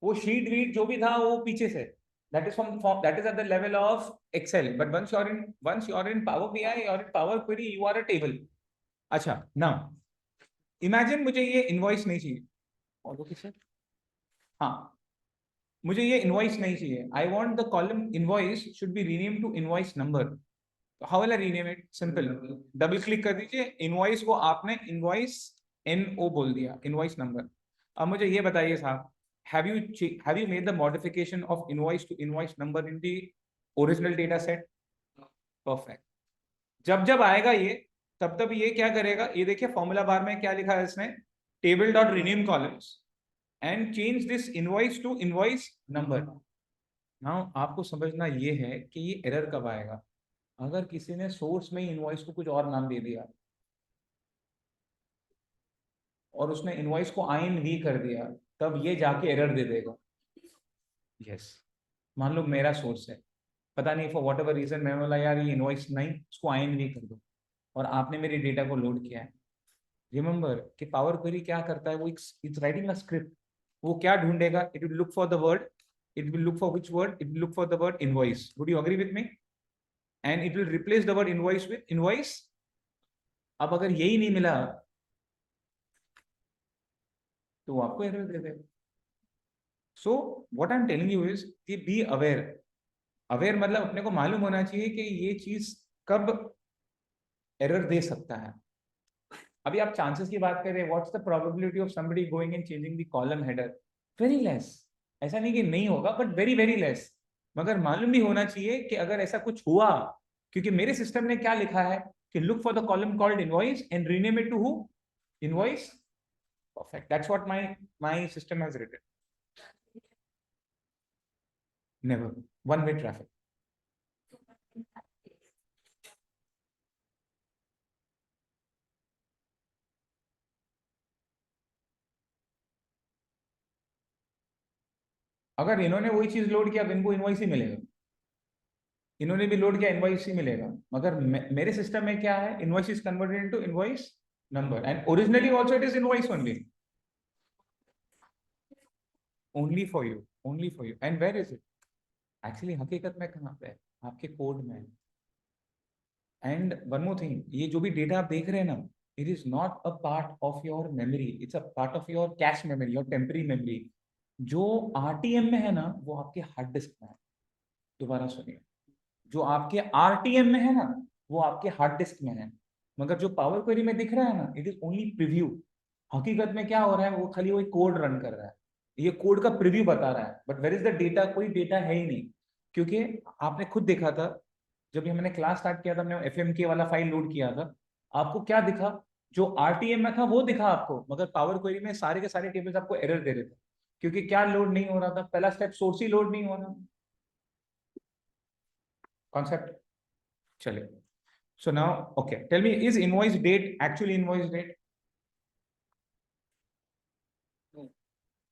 S1: वो शीट वीट जो भी था वो पीछे से, that is that is at the level of Excel, but once you're in Power BI or in Power Query, you are a table. अच्छा, now imagine मुझे ये इनवॉइस नहीं चाहिए, और वो किससे, हाँ मुझे ये इनवॉइस नहीं चाहिए, I want the column invoice should be rename to invoice number. How will I rename it? Simple, double click कर दीजिए, इनवॉइस को आपने इनवॉइस NO बोल दिया, इनवॉइस नंबर। अब मुझे ये बताइए साहब, have you made the modification of invoice to invoice number in the original data set? Perfect. जब जब आएगा ये, तब तब ये क्या करेगा, ये देखिए फॉर्मूला बार में क्या लिखा है इसने, table dot rename columns and change this invoice to invoice number. Now आपको समझना ये है कि ये एरर कब आएगा, अगर किसी ने सोर्स में इनवॉइस को कुछ और नाम दे दिया और उसने इनवॉइस को INV कर दिया, तब ये जाके एरर दे देगा। यस, मान लो मेरा सोर्स है, पता नहीं फॉर वॉट एवर रीजन मैं बोला यार ये इनवॉइस नहीं, उसको INV कर दो, और आपने मेरे डेटा को लोड किया है। रिमेंबर कि पावर क्वेरी क्या करता है, वो इट्स राइटिंग अ स्क्रिप्ट। वो क्या ढूंढेगा, it will look for the word, it will look for which word, it will look for the word invoice. Would you agree with me? And it will replace the word invoice with invoice. अब अगर यही नहीं मिला तो वो आपको error दे देगा। So what I am telling you is कि बी अवेयर। अवेयर मतलब अपने को मालूम होना चाहिए कि ये चीज कब एरर दे सकता है। अभी आप चांसेस की बात करें, what's the probability of somebody going and changing the column header? Very less. ऐसा नहीं कि नहीं होगा, बट वेरी वेरी लेस। मगर मालूम भी होना चाहिए कि अगर ऐसा कुछ हुआ, क्योंकि मेरे सिस्टम ने क्या लिखा है कि look for the column called invoice and rename it to who? Invoice. Perfect, that's what my system has written. Never one way traffic. अगर इन्होंने वही चीज लोड किया तो इनको इनवॉइस ही मिलेगा, इन्होंने भी लोड किया इनवॉइस ही मिलेगा। मगर मेरे सिस्टम में क्या है, invoice is converted into invoice number and originally also it is invoice only for you, only for you. And where is it actually, हकीकत में कहाँ पे है? आपके कोड में। एंड वन मोर थिंग, ये जो भी डेटा आप देख रहे हैं ना, it is not a part of your memory, it's a part of your cache memory, your temporary memory. जो RTM में है ना, वो आपके हार्ड डिस्क में है। दोबारा सुनिए, जो आपके RTM में है ना, वो आपके हार्ड डिस्क में है। मगर जो पावर क्वेरी में दिख रहा है ना, इट इज ओनली प्रीव्यू। हकीकत में क्या हो रहा है, वो खाली वही कोड रन कर रहा है, ये कोड का प्रीव्यू बता रहा है, but where is the data? कोई डेटा है ही नहीं। क्योंकि आपने खुद देखा था, जब हमने क्लास स्टार्ट किया था, हमने FMK वाला फाइल लोड किया था, आपको क्या दिखा? जो RTM में था वो दिखा आपको, मगर पावर क्वेरी में सारे के सारे टेबल्स आपको एरर दे रहे थे। क्योंकि क्या लोड नहीं हो रहा था? पहला स्टेप, सोर्स ही लोड नहीं हो रहा। कॉन्सेप्ट चले। So now, okay, tell me, is invoice date actually invoice date?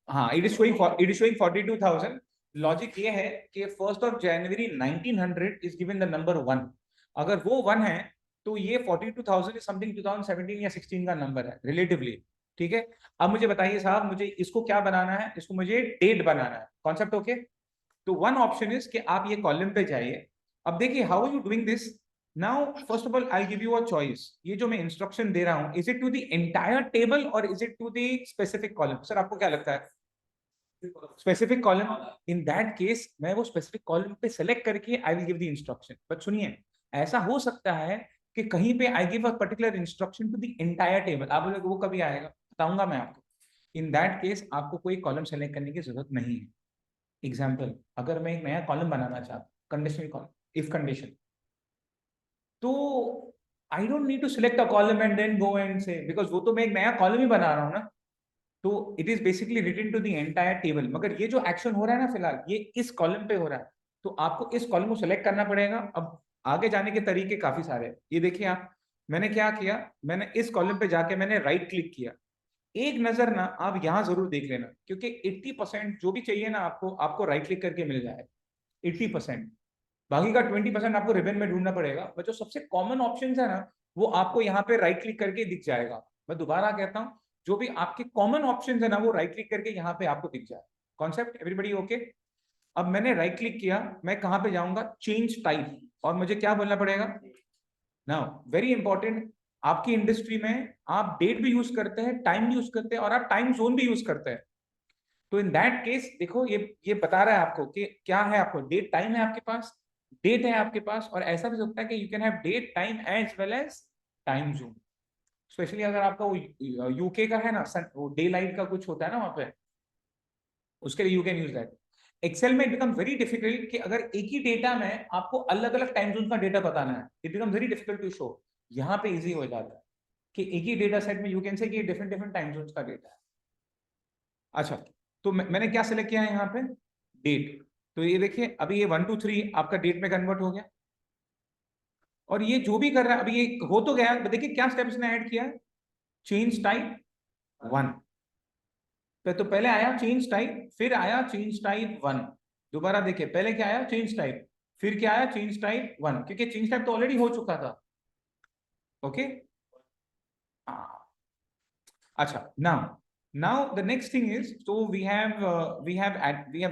S1: हाँ, it is showing 42,000. लॉजिक ये है कि 1st of January 1900 is given the number 1. अगर वो 1 है तो ये 42,000 is something 2017 या 16 का नंबर है रिलेटिवली। ठीक है, अब मुझे बताइए साहब, मुझे इसको क्या बनाना है? इसको मुझे डेट बनाना है। Concept okay? तो वन ऑप्शन इज कि आप ये कॉलम पे जाइए। अब देखिए how are you doing this now. First of all I give you a choice. ये जो मैं इंस्ट्रक्शन दे रहा हूं, is it to the entire table और is it to the specific column? Sir आपको क्या लगता है? Specific column. In that case मैं वो स्पेसिफिक कॉलम पे सेलेक्ट करके I will give the instruction. But सुनिए, ऐसा हो सकता है कि कहीं पे I give a particular instruction to the entire table. आप बोलोगे वो कभी आएगा? बताऊंगा मैं आपको। इन दैट केस आपको कोई कॉलम सेलेक्ट करने की जरूरत नहीं है। एग्जाम्पल, अगर मैं एक नया कॉलम बनाना चाहता हूँ, कंडीशनल कॉलम, इफ कंडीशन, तो I don't need to select a column and then go and say, because वो तो मैं एक नया कॉलम ही बना रहा हूँ ना, तो it is basically written to the entire table. मगर ये जो एक्शन हो रहा है ना फिलहाल, ये इस कॉलम पे हो रहा है, तो आपको इस कॉलम को सिलेक्ट करना पड़ेगा। अब आगे जाने के तरीके काफी सारे हैं। ये देखिए आप, मैंने क्या किया, मैंने इस कॉलम पे जाके मैंने राइट क्लिक किया, एक नजर ना आप यहाँ जरूर देख लेना, क्योंकि 80% जो भी चाहिए ना आपको, आपको राइट क्लिक करके मिल जाएगा 80%। बाकी का 20% आपको रिबन में ढूंढना पड़ेगा, पर जो सबसे कॉमन ऑप्शन है ना वो आपको यहाँ पे राइट क्लिक करके दिख जाएगा। मैं दोबारा कहता हूँ, जो भी आपके कॉमन ऑप्शन है ना वो राइट क्लिक करके यहाँ पे आपको दिख जाए। Concept everybody okay? अब मैंने राइट क्लिक किया, मैं कहाँ पे जाऊंगा, चेंज टाइप, और मुझे क्या बोलना पड़ेगा नाउ, वेरी इंपॉर्टेंट, आपकी इंडस्ट्री में आप डेट भी यूज करते हैं, टाइम भी यूज करते हैं, और आप टाइम जोन भी यूज करते हैं। तो इन दैट केस देखो ये बता रहा है आपको कि क्या है, आपको डेट टाइम है आपके पास, डेट है आपके पास, और ऐसा भी होता है कि you can have date time as well as time zone. Specially अगर आपका वो यूके का है ना, वो डे लाइट का कुछ होता है ना वहां पे, उसके लिए you can use that. Excel में इट बिकम वेरी डिफिकल्ट कि अगर एक ही डेटा में आपको अलग अलग टाइम जोन का डेटा बताना है, it become very difficult to show. यहाँ पे इजी हो जाता है कि एक ही डेटा सेट में यू कैन से कि डिफरेंट डिफरेंट टाइम जोन का डेटा है। अच्छा, तो मैंने क्या सिलेक्ट किया है यहाँ पे, डेट। तो ये देखिए अभी ये 1 2 3 आपका डेट में कन्वर्ट हो गया, और ये जो भी कर रहा है अभी ये हो तो गया। देखिए क्या स्टेप इसने ऐड किया है, चेंज टाइप 1, तो पहले आया चेंज टाइप, फिर आया चेंज टाइप 1, दोबारा देखिए पहले क्या आया चेंज टाइप, फिर क्या आया चेंज टाइप 1, क्योंकि चेंज टाइप तो ऑलरेडी हो चुका था। ओके, अच्छा, now the next thing is, so we have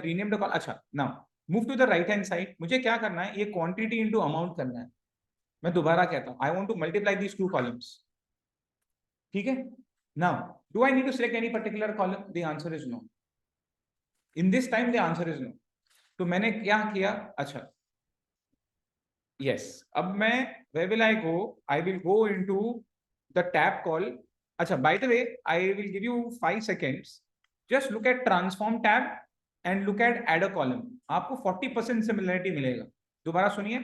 S1: renamed the call। अच्छा, now move to the right hand side. मुझे क्या करना है, ये क्वांटिटी इनटू अमाउंट करना है। मैं दोबारा कहता हूं, I want to multiply these two columns, ठीक है। Now do I need to select any particular column, the answer is no, in this time the answer is no. तो मैंने क्या किया, अच्छा यस, अब मैं where will I will go into the tab call। अच्छा, by the way I will give you 5 seconds, just look at transform tab and look at add a column, आपको 40% similarity मिलेगा। दोबारा सुनिए,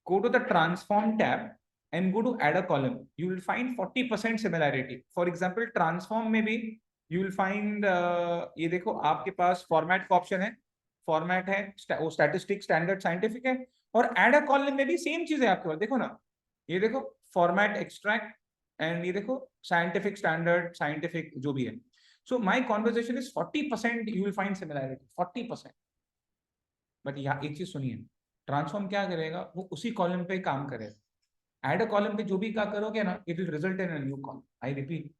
S1: go to the transform tab and go to add a column, you will find 40% similarity. For example transform में भी you will find ये देखो आपके पास format का ऑप्शन है, फॉर्मेट है, वो स्टैटिस्टिक स्टैंडर्ड साइंटिफिक है, और एड अ कॉलम में भी सेम चीज है आपके पास। देखो ना, ये देखो फॉर्मेट एक्सट्रैक्ट, एंड ये देखो साइंटिफिक स्टैंडर्ड साइंटिफिक जो भी है। So my conversation is 40% you will find similarity, 40%। But यहाँ एक चीज सुनिए, ट्रांसफॉर्म क्या करेगा, वो उसी कॉलम पे काम करेगा। एड अ कॉलम पे जो भी क्या करोगे ना, it will result in a new column. I repeat,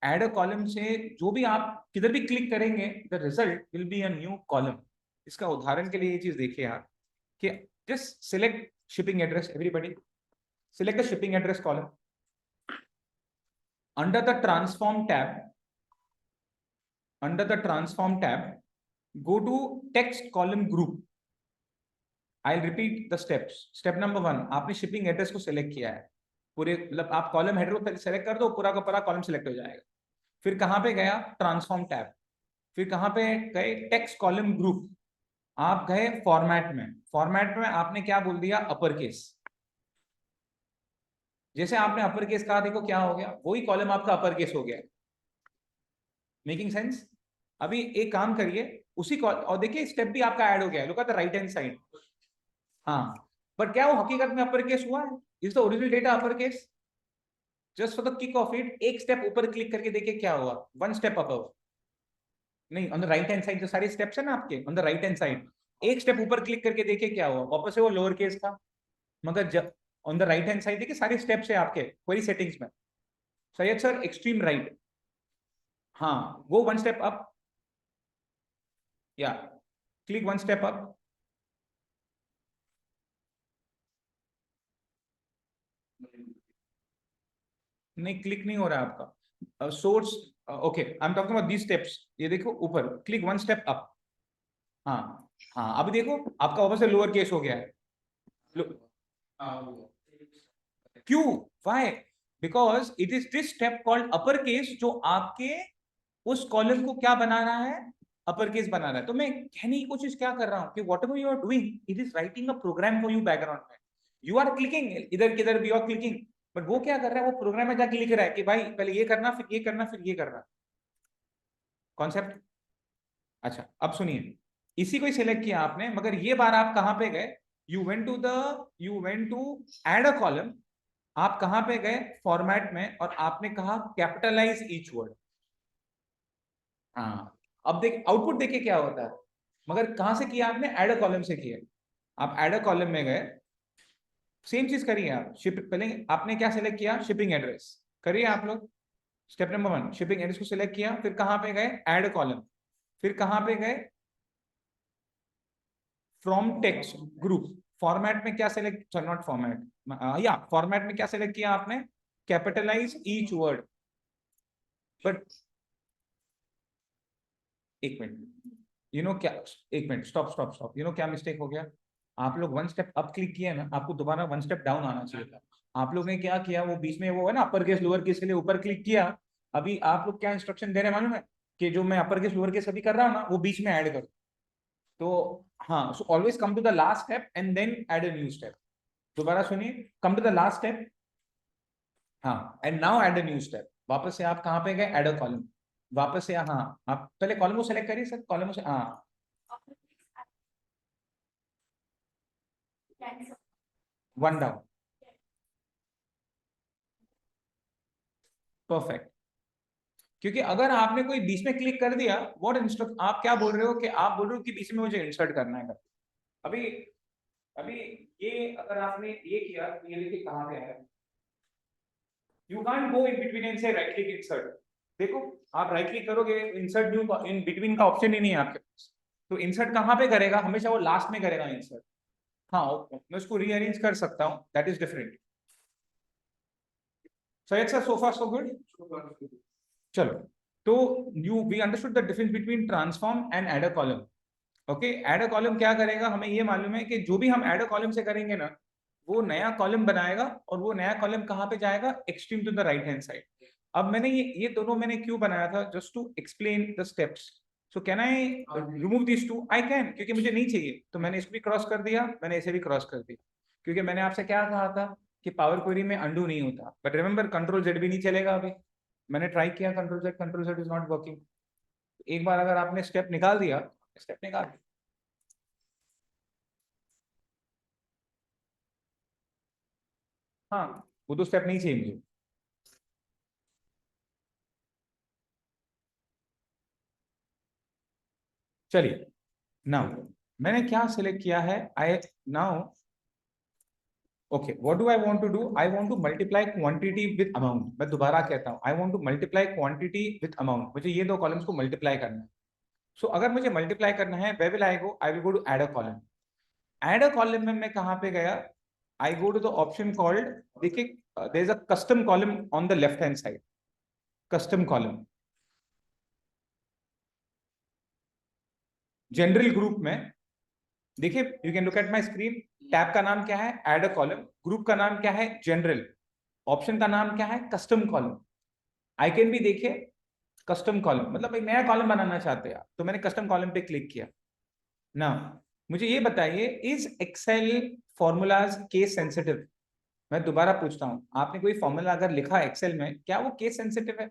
S1: add a column से जो भी आप किधर भी क्लिक करेंगे, the result will be a new column. इसका उदाहरण के लिए ये चीज देखिए आप, कि just select shipping address, everybody select the shipping address column, under the transform tab go to text column group। I'll repeat the steps। step number 1, आपने shipping address को select किया है, पूरे मतलब आप कॉलम हेडर को select कर दो, पूरा का पूरा कॉलम select हो जाएगा। फिर कहां पे गया, ट्रांसफॉर्म टैब, फिर कहां पे गए, टेक्स्ट कॉलम ग्रुप, आप गए फॉर्मेट में, फॉर्मेट में आपने क्या बोल दिया, अपर केस। जैसे आपने अपर केस कहा, देखो क्या हो गया, वही कॉलम आपका अपर केस हो गया। Making sense? अभी एक काम करिए, उसी कॉल, और देखिए स्टेप भी आपका ऐड हो गया, look at the right hand side. हाँ, पर क्या वो हकीकत में अपर केस हुआ है, is the original data upper case? Just for the kick off it, एक स्टेप ऊपर क्लिक करके देखिए क्या हुआ, 1 स्टेप अबव, नहीं on the right hand side, जो सारे स्टेप्स है ना आपके on the right hand side, एक स्टेप ऊपर क्लिक करके देखिए क्या हुआ, वापस से वो लोअर केस था। मगर जब on the right hand side देखिए सारे स्टेप्स है आपके क्वेरी सेटिंग्स में। सैयद सर एक्सट्रीम राइट, हाँ गो 1 स्टेप अप, या क्लिक 1 स्टेप अप। नहीं क्लिक नहीं हो रहा है आपका source. Okay, I am talking about these steps, ये देखो ऊपर क्लिक 1 स्टेप अप। हाँ हाँ, अभी देखो आपका वापस से लोअर केस हो गया है। क्यों, why? Because it is this step called upper case, जो आपके उस कॉलम को क्या बना रहा है, अपर केस बना रहा है। तो मैं कहने की कोशिश क्या कर रहा हूं कि whatever you are doing, it is writing a program for you background में। यू आर क्लिकिंग इधर किधर भी, यू आर क्लिकिंग, बट वो क्या कर रहा है, वो प्रोग्राम में जाके लिख रहा है कि भाई पहले ये करना, फिर ये करना, फिर ये करना। कॉन्सेप्ट? अच्छा, अब सुनिए, इसी को ही सिलेक्ट किया आपने, मगर ये बार आप कहां पे गए, you went to add a column, आप कहां पे गए, फॉर्मेट में, और आपने कहा कैपिटलाइज ईच वर्ड। हाँ, अब देख आउटपुट देखिए क्या होता है, मगर कहां से किया आपने, ऐड अ कॉलम से किया। आप ऐड अ कॉलम में गए, सेम चीज करिए आप। शिप पहले आपने क्या सिलेक्ट किया, शिपिंग एड्रेस करिए आप लोग। स्टेप नंबर 1, शिपिंग एड्रेस को सिलेक्ट किया, फिर कहां पे गए, ऐड अ कॉलम, फिर कहां पे गए, फ्रॉम टेक्स्ट ग्रुप। फॉर्मेट में क्या सिलेक्ट, नॉट फॉर्मेट, या फॉर्मेट में क्या सिलेक्ट किया आपने, कैपिटलाइज ईच वर्ड। बट एक मिनट, क्या, एक मिनट, स्टॉप स्टॉप स्टॉप, क्या मिस्टेक हो गया। आप लोग वन स्टेप अप क्लिक किया ना, आपको दोबारा वन स्टेप डाउन आना चाहिए था। आप लोग ने क्या किया, वो बीच में वो है ना अपर केस लोअर केस के लिए ऊपर क्लिक किया। अभी आप लोग क्या इंस्ट्रक्शन दे रहे हैं मालूम है, कि जो मैं अपर केस लोअर केस अभी कर रहा हूँ ना, वो बीच में ऐड करो। तो हाँ, so always come to the last step and then add a new step. दोबारा सुनिए, come to the last step, हाँ, and now add a new step. वापस से आप कहाँ पे गए, ऐड अ कॉलम। वापस से, हाँ, आप पहले कॉलम को सेलेक्ट करिए सर, कॉलम से, हाँ, वन डाउन, परफेक्ट। क्योंकि अगर आपने कोई बीच में क्लिक कर दिया, व्हाट इंस्ट्रक्ट, आप क्या बोल रहे हो, कि आप बोल रहे हो कि बीच में मुझे इंसर्ट करना है। अभी अभी ये अगर आपने ये किया तो ये देखिए कहाँ पे है, you can't go in between and से राइट क्लिक इंसर्ट। देखो, आप राइट क्लिक करोगे, इंसर्ट न्यू इन बिटवीन का ऑप्शन ही नहीं है आपके पास। तो इंसर्ट कहाँ पे करेगा, हमेशा वो लास्ट में करेगा इंसर्ट। हाँ, मैं उसको रीअरेंज कर सकता हूँ, that is different. So it's so far so good. चलो, तो you we understood the difference between transform and add a column. Okay, add a column क्या करेगा, हमें ये मालूम है कि जो भी हम ऐड अ कॉलम से करेंगे ना, वो नया कॉलम बनाएगा, और वो नया कॉलम कहाँ पे जाएगा, extreme to the right hand side. अब मैंने ये दोनों मैंने क्यों बनाया था, just to explain the steps. So can I remove this two, I can, क्योंकि मुझे नहीं चाहिए, तो मैंने इसको भी क्रॉस कर दिया, मैंने इसे भी क्रॉस कर दिया। क्योंकि मैंने आपसे क्या कहा था कि पावर क्वेरी में अंडू नहीं होता, बट रिमेंबर कंट्रोल जेड भी नहीं चलेगा। अभी मैंने ट्राई किया control Z is not working. एक बार अगर आपने स्टेप निकाल दिया, स्टेप निकाल दिया, हाँ, वो तो स्टेप नहीं चाहिए मुझे। चलिए, नाउ मैंने क्या सिलेक्ट किया है, I now, okay, what do I want to do, I want to multiply quantity with amount. मैं दोबारा कहता हूं, I want to multiply quantity with amount. मुझे ये दो कॉलम्स को मल्टीप्लाई करना है। सो अगर मुझे मल्टीप्लाई करना है, where will I will go to add a column. Add a column में मैं कहां पे गया, I go to the option called, देखिए, there is a custom column on the left hand side, custom column. General group में देखिए, you can look at my screen, tab का नाम क्या है, ऐड अ कॉलम, ग्रुप का नाम क्या है, जनरल, ऑप्शन का नाम क्या है, कस्टम कॉलम। आइकन भी देखिए, कस्टम कॉलम, मतलब एक नया कॉलम बनाना चाहते हैं आप, तो मैंने कस्टम कॉलम पे क्लिक किया ना। मुझे ये बताइए, is Excel formulas case sensitive. मैं दोबारा पूछता हूँ, आपने कोई फॉर्मूला अगर लिखा एक्सेल में, क्या वो केस सेंसिटिव है।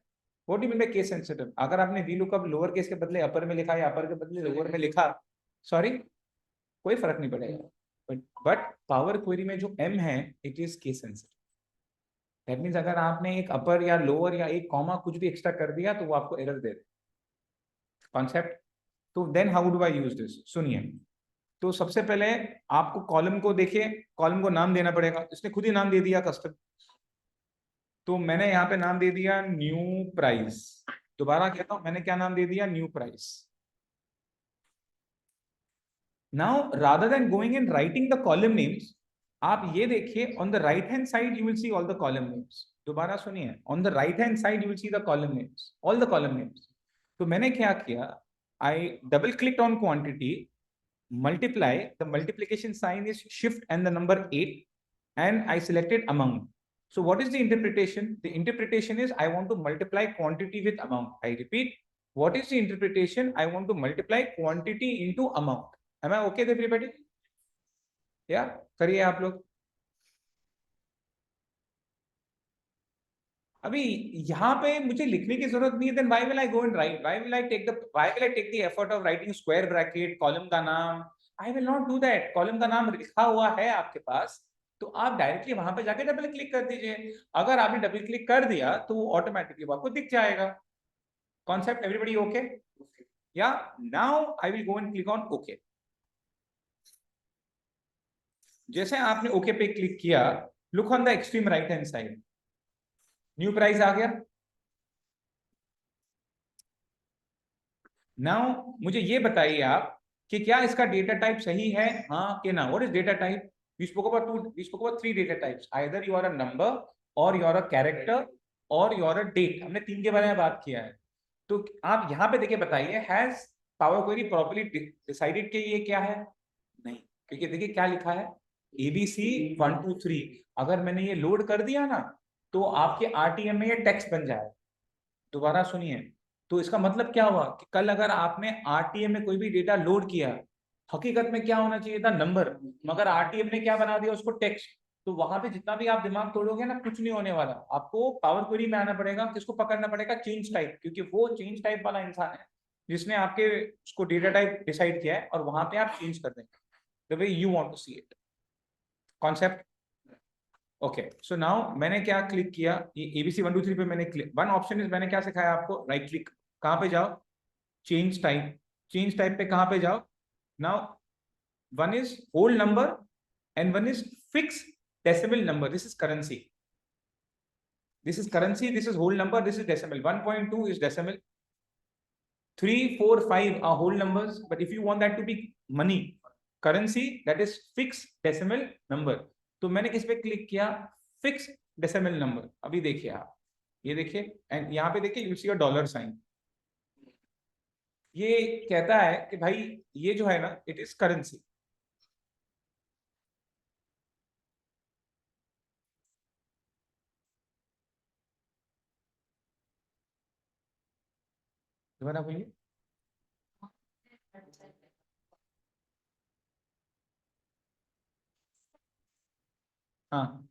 S1: What do you mean by case sensitive, अगर आपने वी लुकअप लोअर केस के बदले अपर में लिखा, या अपर के बदले लोअर में लिखा, सॉरी, कोई फर्क नहीं पड़ेगा। बट पावर क्वेरी में जो एम है, it is case sensitive. That means अगर आपने एक अपर या लोअर या एक कॉमा कुछ भी एक्स्ट्रा कर दिया, तो वो आपको एरर दे दे। कॉन्सेप्ट। तो then how do I use this, सुनिए। तो सबसे पहले आपको कॉलम को देखिए, कॉलम को नाम देना पड़ेगा, इसने खुद ही नाम दे दिया कस्टम। तो मैंने यहाँ पे नाम दे दिया न्यू प्राइस। दोबारा कहता हूं, मैंने क्या नाम दे दिया, new price. Now rather than going and writing the column names, आप ये देखिए, on the right hand side you will see all the column names. दोबारा सुनिए, on the right hand side you will see the column names, all the column names. तो मैंने क्या किया, I double click on quantity, multiply, the multiplication sign is shift and the number 8, and I selected amount. So what is the interpretation? The interpretation is I want to multiply quantity with amount. I repeat, what is the interpretation? I want to multiply quantity into amount. Am I okay with everybody? Yeah, करिए आप लोग। अभी यहाँ पे मुझे लिखने की जरूरत नहीं है, then why will I go and write? Why will I take the effort of writing square bracket, column का नाम? I will not do that. Column का नाम लिखा हुआ है आपके पास, तो आप डायरेक्टली वहां पे जाके डबल क्लिक कर दीजिए। अगर आपने डबल क्लिक कर दिया, तो वो ऑटोमेटिकली आपको दिख जाएगा। Concept, everybody okay? Yeah, now I will go and click on OK. जैसे आपने OK पे क्लिक किया, look on the extreme right hand side. New price आ गया. नाउ मुझे ये बताइए आप कि क्या इसका डेटा टाइप सही है, हाँ कि ना. What is data type? We spoke about three data types. Either you are a number, or you are a character, or you are a date. हमने तीन के बारे में बात किया है. तो आप यहाँ पे देखिए, बताइए has power Query properly decided कि ये क्या है? नहीं, क्योंकि देखिए क्या लिखा है, ABC 1 2 3. अगर मैंने ये लोड कर दिया ना, तो आपके RTM में ये टेक्स्ट बन जाए. दोबारा सुनिए. तो इसका मतलब क्या हुआ कि कल अगर आपने RTM में कोई भी डेटा लोड किया, हकीकत में क्या होना चाहिए था, नंबर, मगर RTM ने क्या बना दिया उसको, टेक्स्ट. तो वहां पे जितना भी आप दिमाग तोड़ोगे ना, कुछ नहीं होने वाला. आपको पावर क्वेरी में आना पड़ेगा. किसको पकड़ना पड़ेगा? चेंज टाइप, क्योंकि वो चेंज टाइप वाला इंसान है जिसने आपके उसको डेटा टाइप डिसाइड किया है, और वहां पे आप चेंज कर देंगे the way you want to see it. Concept okay. So now मैंने क्या क्लिक किया, ये ABC 1 2 3 पे मैंने क्लिक. वन ऑप्शन इज, मैंने क्या सिखाया आपको, राइट क्लिक. कहां पे जाओ? Change type. चेंज टाइप पे कहां पे जाओ? Now one is whole number and one is fix decimal number. This is currency. This is currency, this is whole number, this is decimal. 1.2 is decimal. 3 4 5 are whole numbers, but if you want that to be money, currency, that is fixed decimal number. तो मैंने किस पे click किया? Fix decimal number. अभी देखिए आप, ये देखिए, एंड यहाँ पे देखिए, you see a dollar sign. ये कहता है कि भाई ये जो है ना, इट इज करेंसी. दोबारा बोलिए. हाँ,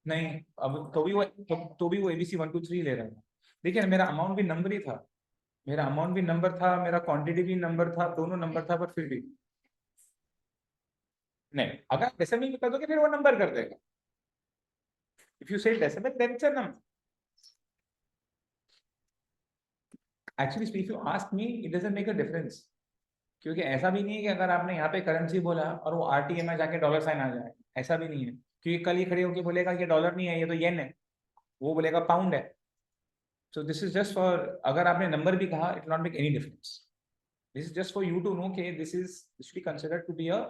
S1: नहीं, अब तो भी वो ABC 1 2 3 ले रहा था. देखिए ना, मेरा अमाउंट भी नंबर ही था. मेरा अमाउंट भी नंबर था, मेरा क्वांटिटी भी नंबर था, दोनों नंबर था, पर फिर भी नहीं. अगर डेसिमल में कर दोगे फिर वो नंबर कर देगा. If you say decimal then it's a number. Actually if you ask me, it doesn't make a difference. क्योंकि ऐसा भी नहीं है कि अगर आपने यहाँ पे करेंसी बोला और वो RTM में जाके डॉलर साइन आ जाए. ऐसा भी नहीं है. क्योंकि कल ये खड़े होके बोलेगा ये डॉलर नहीं है, ये तो येन है. वो बोलेगा पाउंड है. So this is just for, अगर आपने नंबर भी कहा, it not make any difference. This is just for you to know कि this be considered to be a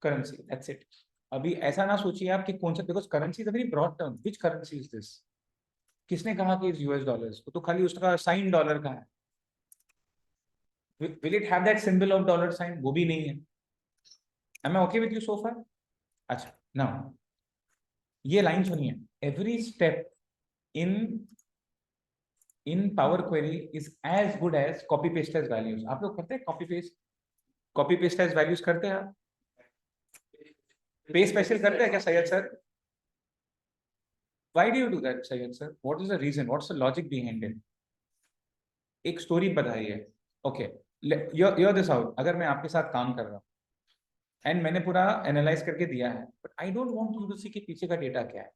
S1: currency. That's it. अभी ऐसा ना सोचिए आप कि कौन सा, because currency is a very broad term. Which currency is this? किसने कहा कि US डॉलर्स? तो खाली उसका साइन डॉलर का है. Will it have that symbol of dollar sign? वो भी नहीं है. Am I okay with you so far? अच्छा, नाउ ये लाइन सुनिए. Every step in power query is as good as copy paste as values. आप लोग करते हैं कॉपी पेस्ट एज वैल्यूज करते हैं आप? पे स्पेशल करते हैं क्या Syed sir? Why do you do that, Syed sir? What is the reason? What's the logic behind it? एक स्टोरी बताइए. Okay, here this out. अगर मैं आपके साथ काम कर रहा हूँ एंड मैंने पूरा एनालाइज करके दिया है, but I don't want you to see कि पीछे का डेटा क्या है,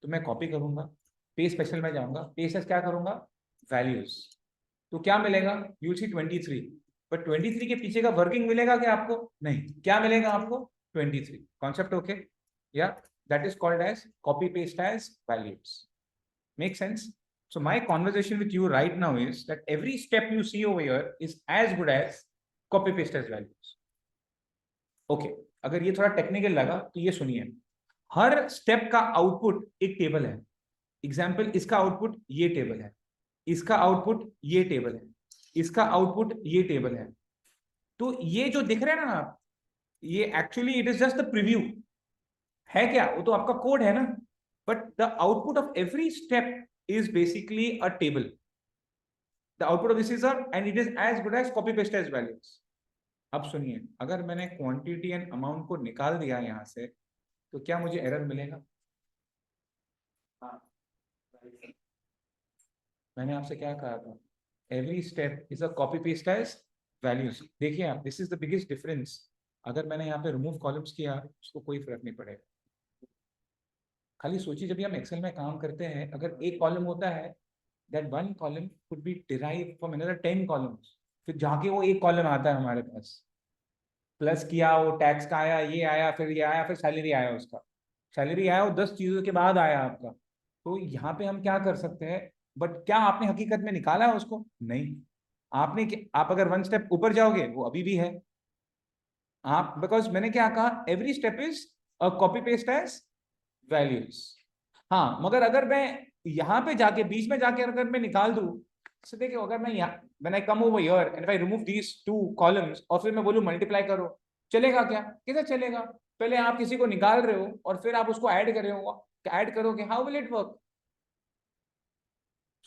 S1: तो मैं कॉपी करूंगा, पे स्पेशल में जाऊंगा, पे से क्या करूंगा, वैल्यूज. तो क्या मिलेगा? You see 23. बट 23 के पीछे का वर्किंग मिलेगा क्या आपको? नहीं. क्या मिलेगा आपको? 23. Concept okay? या that is called as copy paste as values. Make sense? So my conversation with you right now is that every step you see over here is as good as copy paste as values. Okay, अगर ये थोड़ा technical लगा तो ये सुनिए. हर step का output एक table है. एग्जाम्पल, इसका आउटपुट ये टेबल है, इसका आउटपुट ये टेबल है, इसका आउटपुट ये टेबल है. तो ये जो दिख रहे हैं ना आप, ये actually it is just the preview है. क्या वो तो आपका कोड है ना, but the output of every step is basically a table. The output of this is and it is as good as copy paste as values. अब सुनिए, अगर मैंने क्वांटिटी एंड अमाउंट को निकाल दिया यहाँ से, तो क्या मुझे एरर मिलेगा? हाँ, मैंने आपसे क्या कहा था? Every step is a copy paste as values. देखिए आप, this is the biggest difference. अगर मैंने यहाँ पे रिमूव कॉलम्स किया, उसको कोई फर्क नहीं पड़ेगा. खाली सोचिए, जब भी हम एक्सेल में काम करते हैं, अगर एक कॉलम होता है that one column could be derived from another 10 columns. फिर जाके वो एक कॉलम आता है हमारे पास, प्लस किया, वो टैक्स का आया, ये आया, फिर ये आया, फिर सैलरी आया, उसका सैलरी आया, वो 10 चीजों के बाद आया आपका। तो यहाँ पे हम क्या कर सकते हैं, बट क्या आपने हकीकत में निकाला है उसको? नहीं। आप अगर वन स्टेप ऊपर जाओगे, वो अभी भी है। आप, बिकॉज मैंने क्या कहा, every step is a copy paste as values. हाँ, मगर अगर मैं यहाँ पे जाके बीच में जाके अगर मैं निकाल दूं, तो देखिए अगर मैं यहाँ, when I come over here and if I remove these 2 columns और फिर मैं बोलूं मल्टीप्लाई करो, चलेगा क्या? कैसे चलेगा? पहले आप किसी को निकाल रहे हो और फिर आप उसको ऐड कर रहे हो, ऐड करोगे, how will it work?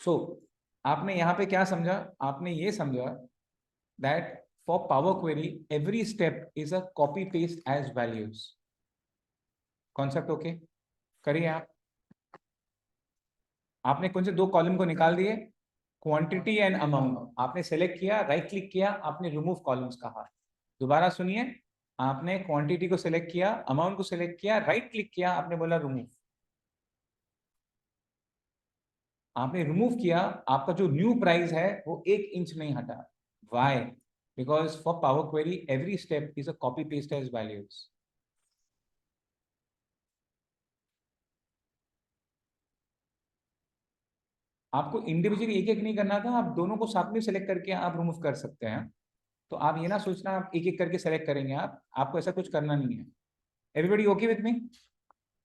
S1: So आपने यहाँ पे क्या समझा? आपने ये समझा that for Power Query every step is a copy paste as values. Concept okay? करिए आप। आपने कौन से 2 कॉलम को निकाल दिए? Quantity and amount. आपने सेलेक्ट किया, राइट क्लिक किया, आपने रिमूव कॉलम्स कहा। दोबारा सुनिए, आपने क्वांटिटी को सिलेक्ट किया, अमाउंट को सिलेक्ट किया, राइट क्लिक किया, आपने बोला रिमूव। आपने रिमूव किया, आपका जो न्यू प्राइस है वो 1 इंच नहीं हटा। Why? Because for Power Query every step is a copy paste as values. आपको इंडिविजुअली एक एक नहीं करना था, आप दोनों को साथ में सिलेक्ट करके आप रिमूव कर सकते हैं। तो आप ये ना सोचना आप एक एक करके सेलेक्ट करेंगे, आपको ऐसा कुछ करना नहीं है। एवरीबॉडी ओके विथ मी?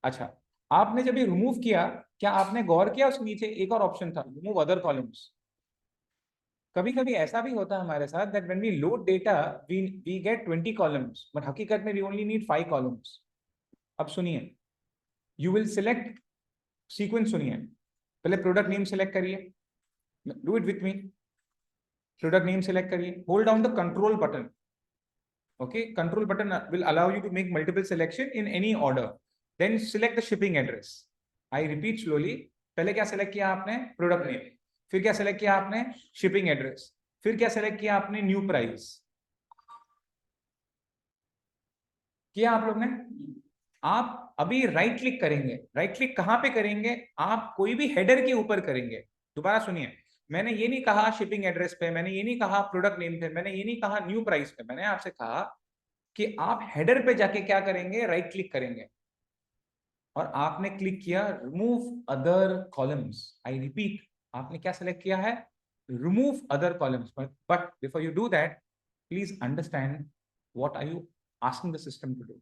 S1: अच्छा, आपने जब ये रिमूव किया, क्या आपने गौर किया उसके नीचे एक और ऑप्शन था, रिमूव अदर कॉलम्स? कभी कभी ऐसा भी होता है हमारे साथ that when we load data we get 20 columns, but हकीकत में वी ओनली नीड 5 कॉलम्स। अब सुनिए, यू विल सिलेक्ट सीक्वेंस। सुनिए, पहले प्रोडक्ट नेम सिलेक्ट करिए, do it with me. Product name select करिए, hold down the control button. Okay, control button will allow you to make multiple selection in any order. Then select the shipping address. I repeat slowly. पहले क्या select किया आपने? Product name. फिर क्या select किया आपने? Shipping address. फिर क्या select किया आपने? New price. किया आप लोग ने? आप अभी राइट क्लिक करेंगे। राइट क्लिक कहां पे करेंगे? आप कोई भी हेडर के ऊपर करेंगे। दोबारा सुनिए, मैंने ये नहीं कहा शिपिंग एड्रेस पे, मैंने ये नहीं कहा प्रोडक्ट नेम पे, मैंने ये नहीं कहा न्यू प्राइस पे। मैंने आपसे कहा कि आप हेडर पे जाके क्या करेंगे? राइट क्लिक करेंगे और आपने क्लिक किया remove other columns. I repeat, आपने क्या सेलेक्ट किया है? Remove other columns. But before you do that, please understand what are you asking the system to do.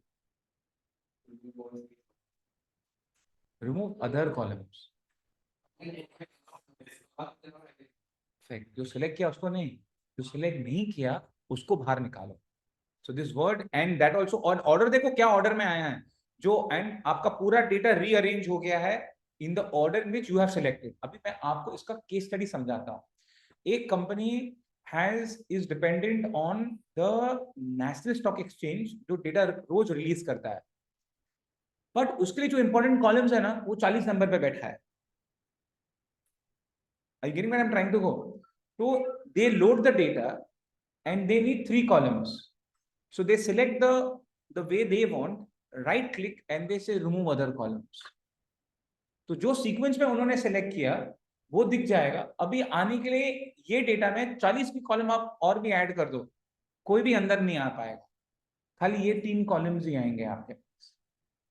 S1: Remove other columns. जो सिलेक्ट किया उसको नहीं, जो सिलेक्ट नहीं किया उसको बाहर निकालो। So this word and that also. और ऑर्डर देखो क्या ऑर्डर में आया है, जो एंड आपका पूरा डेटा रीअरेंज हो गया है in the order in which you have selected. अभी मैं आपको इसका केस स्टडी समझाता हूँ। एक company is dependent on the national stock exchange, जो डेटा रोज रिलीज करता है, बट उसके लिए जो इंपॉर्टेंट कॉलम्स है ना, वो 40 नंबर पे बैठा है। Are you getting where I'm trying to go? So they load the data and they need 3 columns. So they select the way they want, right click and they say remove other columns. तो जो sequence में उन्होंने select किया वो दिख जाएगा। अभी आने के लिए ये डेटा में 40 की कॉलम आप और भी ऐड कर दो, कोई भी अंदर नहीं आ पाएगा, खाली ये 3 कॉलम्स ही आएंगे आपके पास।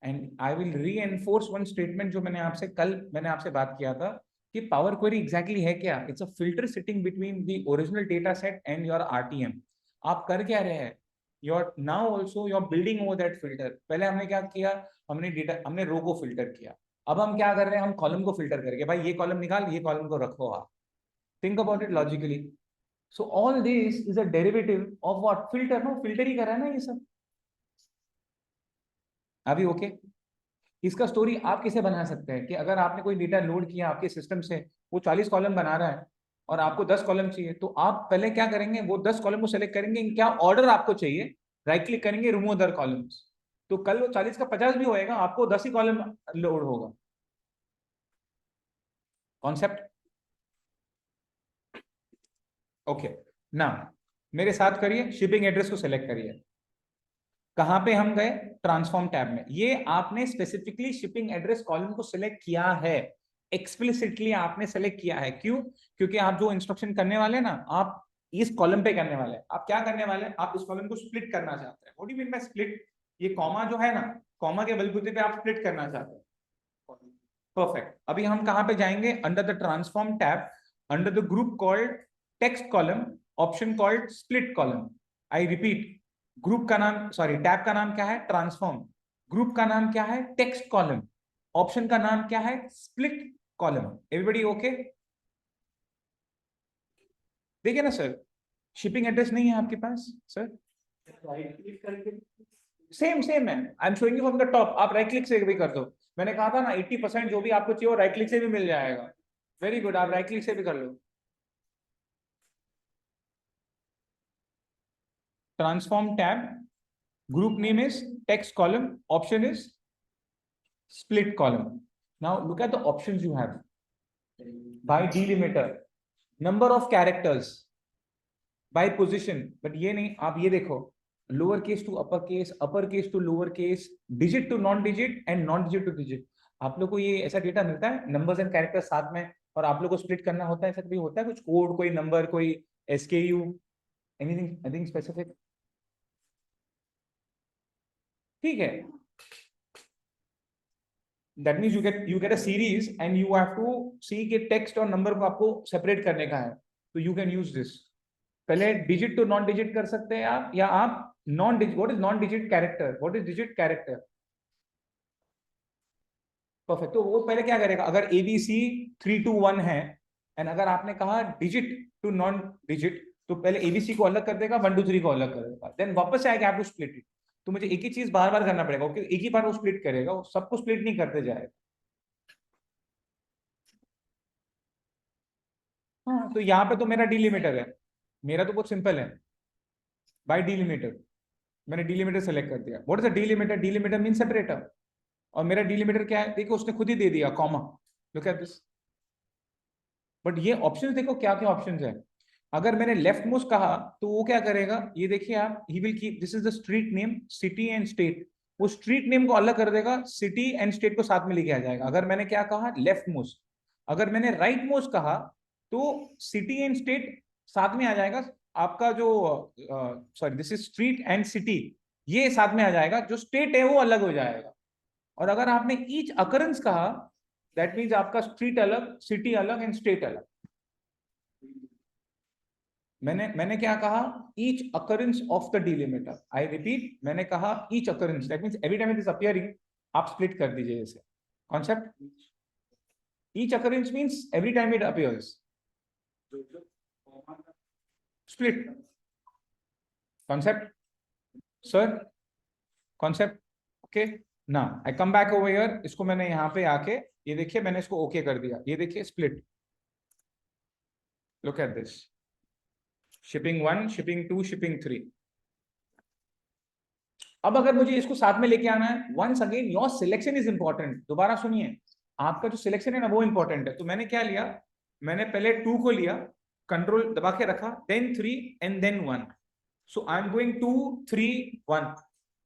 S1: एंड आई विल री एनफोर्स वन स्टेटमेंट जो मैंने आपसे बात किया था कि पावर क्वेरी एग्जैक्टली है क्या? It's a filter sitting between the original data set and your RTM. आप कर क्या रहे हैं? You're now also you're building over that filter. पहले हमने क्या किया? हमने रो को फिल्टर किया। अब हम क्या कर रहे हैं? हम कॉलम को फिल्टर करके, भाई ये कॉलम निकाल, ये कॉलम को रखो आप। Think about it logically. So all this is a derivative of what? Filter. No, filter ही कर रहा है ना ये सब। अभी ओके? इसका स्टोरी आप कैसे बना सकते हैं कि अगर आपने कोई डेटा लोड किया आपके सिस्टम से, वो 40 कॉलम बना रहा है और आपको 10 कॉलम चाहिए, तो आप पहले क्या करेंगे? वो 10 कॉलम को सेलेक्ट करेंगे, क्या ऑर्डर आपको चाहिए, राइट क्लिक करेंगे, रिमूव अदर कॉलम्स। तो कल वो 40 का 50 भी होएगा, आपको 10 ही कॉलम लोड होगा। Concept okay? ना, मेरे साथ करिए, शिपिंग एड्रेस को सेलेक्ट करिए। कहां पे हम गए? ट्रांसफॉर्म टैब में। ये आपने स्पेसिफिकली शिपिंग एड्रेस कॉलम को सिलेक्ट किया है। एक्सप्लिसिटली आपने सेलेक्ट किया है। क्यों? क्योंकि आप जो इंस्ट्रक्शन करने वाले हैं ना, आप इस कॉलम पे करने वाले हैं। आप क्या करने वाले हैं? आप इस कॉलम को स्प्लिट करना चाहते हैं। What do you mean by split? ये कॉमा जो है ना, कॉमा के बलबूते पे आप स्प्लिट करना चाहते हैं। परफेक्ट। अभी हम कहां पे जाएंगे? Under the transform tab, under the group called text column, option called split column. I repeat, group का नाम, सॉरी, टैब का नाम क्या है? ट्रांसफॉर्म। ग्रुप का नाम क्या है? Text column. ऑप्शन का नाम क्या है? Split column. Everybody okay? देखिए ना सर, शिपिंग एड्रेस नहीं है आपके पास सर?
S2: राइट क्लिक करके
S1: सेम सेम है। I am showing you from the top. आप राइट क्लिक से भी कर दो। मैंने कहा था ना 80% जो भी आपको चाहिए वो राइट क्लिक से भी मिल जाएगा। वेरी गुड, आप राइट क्लिक से भी कर लो। Transform tab, group name is text column, option is split column. Now look at the options you have. By delimiter, number of characters, by position, but ये नहीं, आप ये देखो, lower case to upper case to lower case, digit to non digit and non digit to digit. आप लोग को ये ऐसा डेटा मिलता है नंबर्स एंड कैरेक्टर्स साथ में, और आप लोग को स्प्लिट करना होता है, ऐसा कभी होता है? कुछ कोड, कोई नंबर, कोई SKU, एनीथिंग स्पेसिफिक? ठीक है, that means you get a series and you have to see के टेक्स्ट और नंबर को आपको सेपरेट करने का है, तो यू कैन यूज दिस। पहले डिजिट टू नॉन डिजिट कर सकते हैं आप, या आप non digit, what is non digit character, what is digit character? Perfect. तो वो पहले क्या करेगा? अगर ABC 3 to 1 है, एंड अगर आपने कहा डिजिट टू नॉन डिजिट, तो पहले ABC को अलग कर देगा, 1 to 3 को अलग कर देगा, देन वापस आएगा आप टू स्प्लिट इट। तो मुझे एक ही चीज बार बार करना पड़ेगा, ओके? एक ही बार वो स्प्लिट करेगा, वो सबको स्प्लिट नहीं करते जाएगा। हाँ, तो यहाँ पे तो मेरा डिलिमिटर है, मेरा तो बहुत सिंपल है। बाय डिलिमिटर, मैंने डिलिमिटर सेलेक्ट कर दिया। What is the delimiter? Delimiter mean separator. और मेरा डिलिमिटर क्या है? देखो, उसने खुद ही दे दिया, comma. Look at this. But ये ऑप्शंस देखो क्या क्या ऑप्शंस है। अगर मैंने लेफ्ट मोस्ट कहा तो वो क्या करेगा? ये देखिए आप, he will keep, this is the street name, city and state. वो स्ट्रीट नेम को अलग कर देगा, सिटी एंड स्टेट को साथ में लेके आ जाएगा। अगर मैंने क्या कहा? Left most. अगर मैंने राइट मोस्ट कहा तो सिटी एंड स्टेट साथ में आ जाएगा। आपका जो, sorry, this is street and city, ये साथ में आ जाएगा, जो स्टेट है वो अलग हो जाएगा। और अगर आपने ईच अकरेंस कहा, दैट मीन्स आपका स्ट्रीट अलग, सिटी अलग एंड स्टेट अलग। मैंने क्या कहा? Each occurrence of the delimiter. I repeat, मैंने कहा each occurrence, that means every time it is appearing, आप स्प्लिट कर दीजिए इसे। Concept? Each occurrence means every time it appears, split. Concept sir? Concept? Okay ना, आई कम बैक ओवर हियर। इसको मैंने यहाँ पे आके, ये देखिए, मैंने इसको ओके कर दिया। ये देखिए split, look at this, shipping 1, shipping 2, shipping 3। अब अगर मुझे इसको साथ में लेके आना है, once again your selection is important. दोबारा सुनिए, आपका जो सिलेक्शन है ना वो इंपॉर्टेंट है। तो मैंने क्या लिया? मैंने पहले 2 को लिया, कंट्रोल दबा के रखा, then 3 and then 1। So I am going 2 3 1।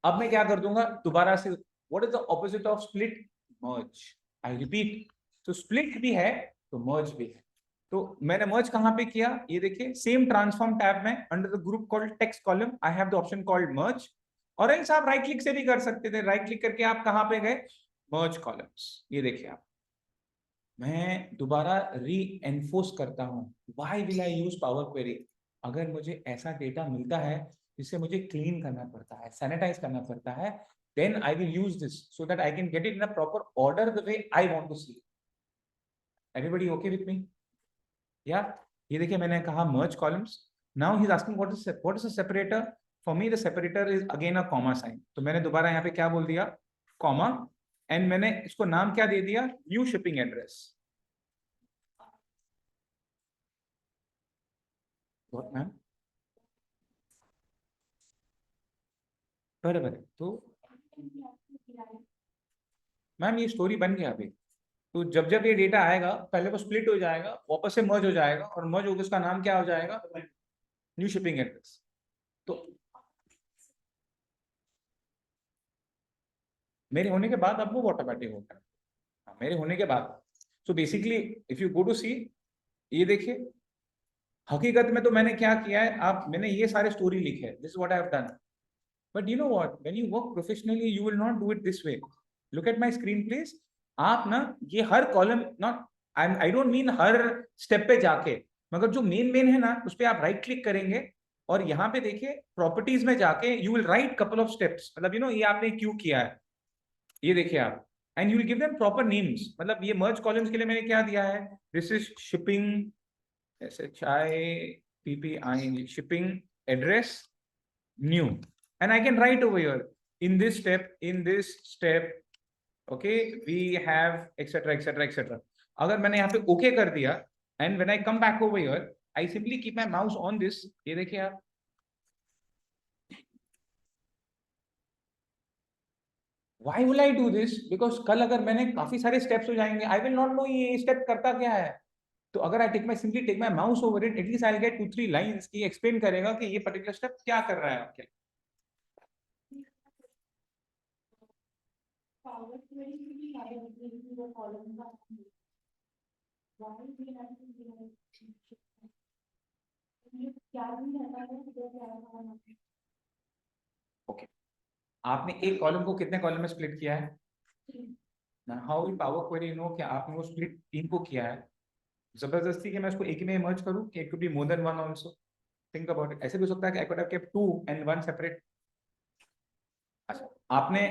S1: अब मैं क्या कर दूंगा दोबारा से? What is the opposite of split? Merge. I repeat, तो स्प्लिट भी है तो मर्ज भी है। तो मैंने मर्ज कहां पे किया? ये देखिए, सेम ट्रांसफॉर्म टैब में, under the group called text column, I have the option called merge. और एल्स आप राइट क्लिक से भी कर सकते थे। राइट क्लिक करके आप कहां पे गए? मर्ज कॉलम्स। ये देखिए आप, मैं दोबारा री एनफोर्स करता हूं, why will I use power query? अगर मुझे ऐसा डेटा मिलता है जिससे मुझे क्लीन करना पड़ता है, सैनिटाइज करना पड़ता है, then I will use this so that I can get it in a proper order the way I want to see. Everybody okay with me? या ये देखिए, मैंने कहा merge columns. Now he is asking what is a separator? For me the separator is again a comma sign. तो मैंने दोबारा यहाँ पे क्या बोल दिया? कॉमा, एंड मैंने इसको नाम क्या दे दिया? New shipping address. मैम बराबर है। तो मैम ये स्टोरी बन गया अभी। तो जब जब ये डेटा आएगा, पहले वो स्प्लिट हो जाएगा, वापस से मर्ज हो जाएगा, और मर्ज होकर उसका नाम क्या हो जाएगा? New shipping address. तो मेरे होने के बाद अब वो ऑटोमेटिक होगा। मेरे होने के बाद, so basically if you go to see, ये देखिए हकीकत में तो मैंने क्या किया है, मैंने ये सारे स्टोरी लिखे हैं, this what I have done, but you know what, when you work professionally you will not do it this way. Look at my screen please. आप ना ये हर column, not I don't mean हर step पे जाके, मगर जो main है ना उस पर आप राइट क्लिक करेंगे और यहाँ पे देखिए प्रॉपर्टीज में जाके you will write couple of steps, मतलब यू नो ये आपने क्यों किया है, ये देखिए आप, and you will give them proper names. मतलब ये मर्ज कॉलम्स के लिए मैंने क्या दिया है, this is shipping SHIPPING, shipping address new, and I can write over here in this step okay we have etc etc etc। अगर मैंने यहाँ पे ओके कर दिया and when I come back over here I simply keep my mouse on this, ये देखिए आप, why will I do this, because कल अगर मैंने काफी सारे स्टेप्स हो जाएंगे I will not know ये स्टेप करता क्या है। तो अगर आई simply take my mouse over it, at least I'll get 2-3 lines की एक्सप्लेन करेगा कि ये पर्टिकुलर स्टेप क्या कर रहा है आपके। ओके, आपने एक कॉलम को कितने कॉलम में स्प्लिट किया है? How will Power Query know कि आपने वो स्प्लिट 3 को किया है? जबरदस्ती कि मैं उसको एक ही में मर्ज करूं कि it could be more than one also. Think about it, ऐसे भी हो सकता है कि I could have kept 2 and 1 separate. अच्छा, आपने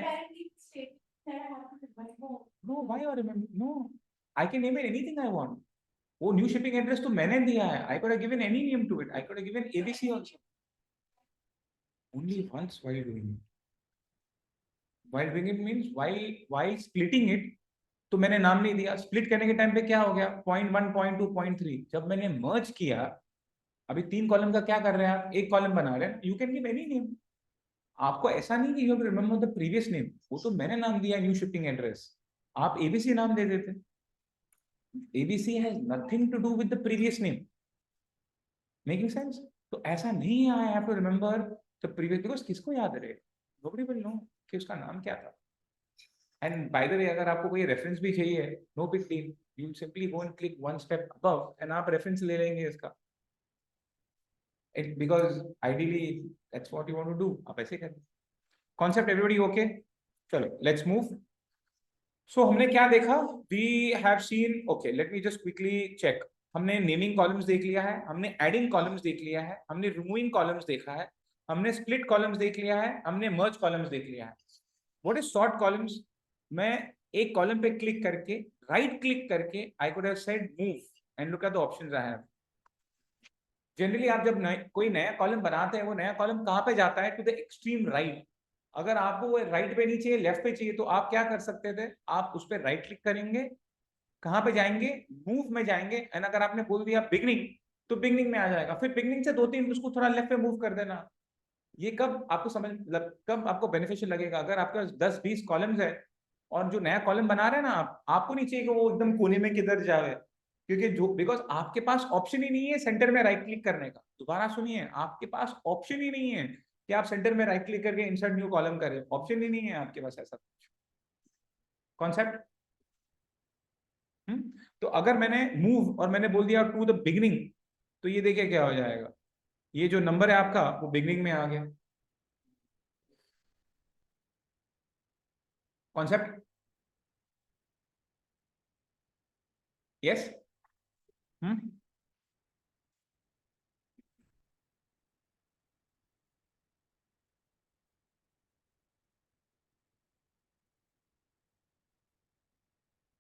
S1: know why are remember no, I can name it anything I want. वो न्यू शिपिंग एड्रेस तो मैंने दिया है, I could have given any name to it, I could have given ABC also, only once while doing it. While doing it means while splitting it, तो मैंने नाम नहीं दिया। स्प्लिट करने के टाइम पे क्या हो गया, 0.1 0.2 0.3। जब मैंने मर्ज किया, अभी 3 कॉलम का क्या कर रहे हैं आप, एक कॉलम बना रहे हैं, you can give any name. आपको ऐसा नहीं कि you have to remember the previous name, वो तो मैंने नाम दिया न्यू शिपिंग एड्रेस, आप ABC नाम दे देते। ABC has nothing to do with the previous name, making sense? तो ऐसा नहीं है I have to remember the previous, because किसको याद रहे, नोबडी विल नो कि उसका नाम क्या था। एंड बाय द वे, अगर आपको कोई रेफरेंस भी चाहिए, no big deal, you simply go and click one step above and आप रेफरेंस ले लेंगे इसका। It because ideally that's what you want to do, आप ऐसे करें। Concept everybody okay? चलो लेट्स मूव। सो हमने क्या देखा, we have seen, okay let me just quickly check. हमने नेमिंग कॉलम्स देख लिया है, हमने एडिंग कॉलम्स देख लिया है, हमने रिमूविंग कॉलम्स देखा है, हमने स्प्लिट कॉलम्स देख लिया है, हमने मर्ज कॉलम्स देख लिया है। What is sort columns? मैं एक कॉलम पे क्लिक करके, राइट क्लिक करके आई could have said move and look at the options I have. Generally आप जब कोई नया कॉलम बनाते हैं, वो नया कॉलम कहाँ पे जाता है, टू द एक्सट्रीम राइट। अगर आपको वो राइट पे नहीं चाहिए, लेफ्ट पे चाहिए, तो आप क्या कर सकते थे, आप उस पर राइट क्लिक करेंगे, कहाँ पे जाएंगे, मूव में जाएंगे, एंड अगर आपने बोल दिया बिगनिंग, तो बिगनिंग में आ जाएगा। फिर बिगनिंग से 2-3 उसको थोड़ा लेफ्ट पे मूव कर देना। ये कब आपको समझ, मतलब कब आपको बेनिफिशियल लगेगा, अगर आपके पास 10-20 कॉलम्स है और जो नया कॉलम बना रहे हैं ना आप, आपको नहीं चाहिए कि वो एकदम कोने में किधर जाए, क्योंकि जो, बिकॉज आपके पास ऑप्शन ही नहीं है सेंटर में राइट क्लिक करने का। दोबारा सुनिए, आपके पास ऑप्शन ही नहीं है कि आप सेंटर में राइट क्लिक करके इंसर्ट न्यू कॉलम करें, ऑप्शन ही नहीं है आपके पास ऐसा कुछ कॉन्सेप्ट। तो अगर मैंने मूव और मैंने बोल दिया टू द बिगनिंग, तो ये देखिए क्या हो जाएगा, ये जो नंबर है आपका वो बिगनिंग में आ गया। कॉन्सेप्ट? यस?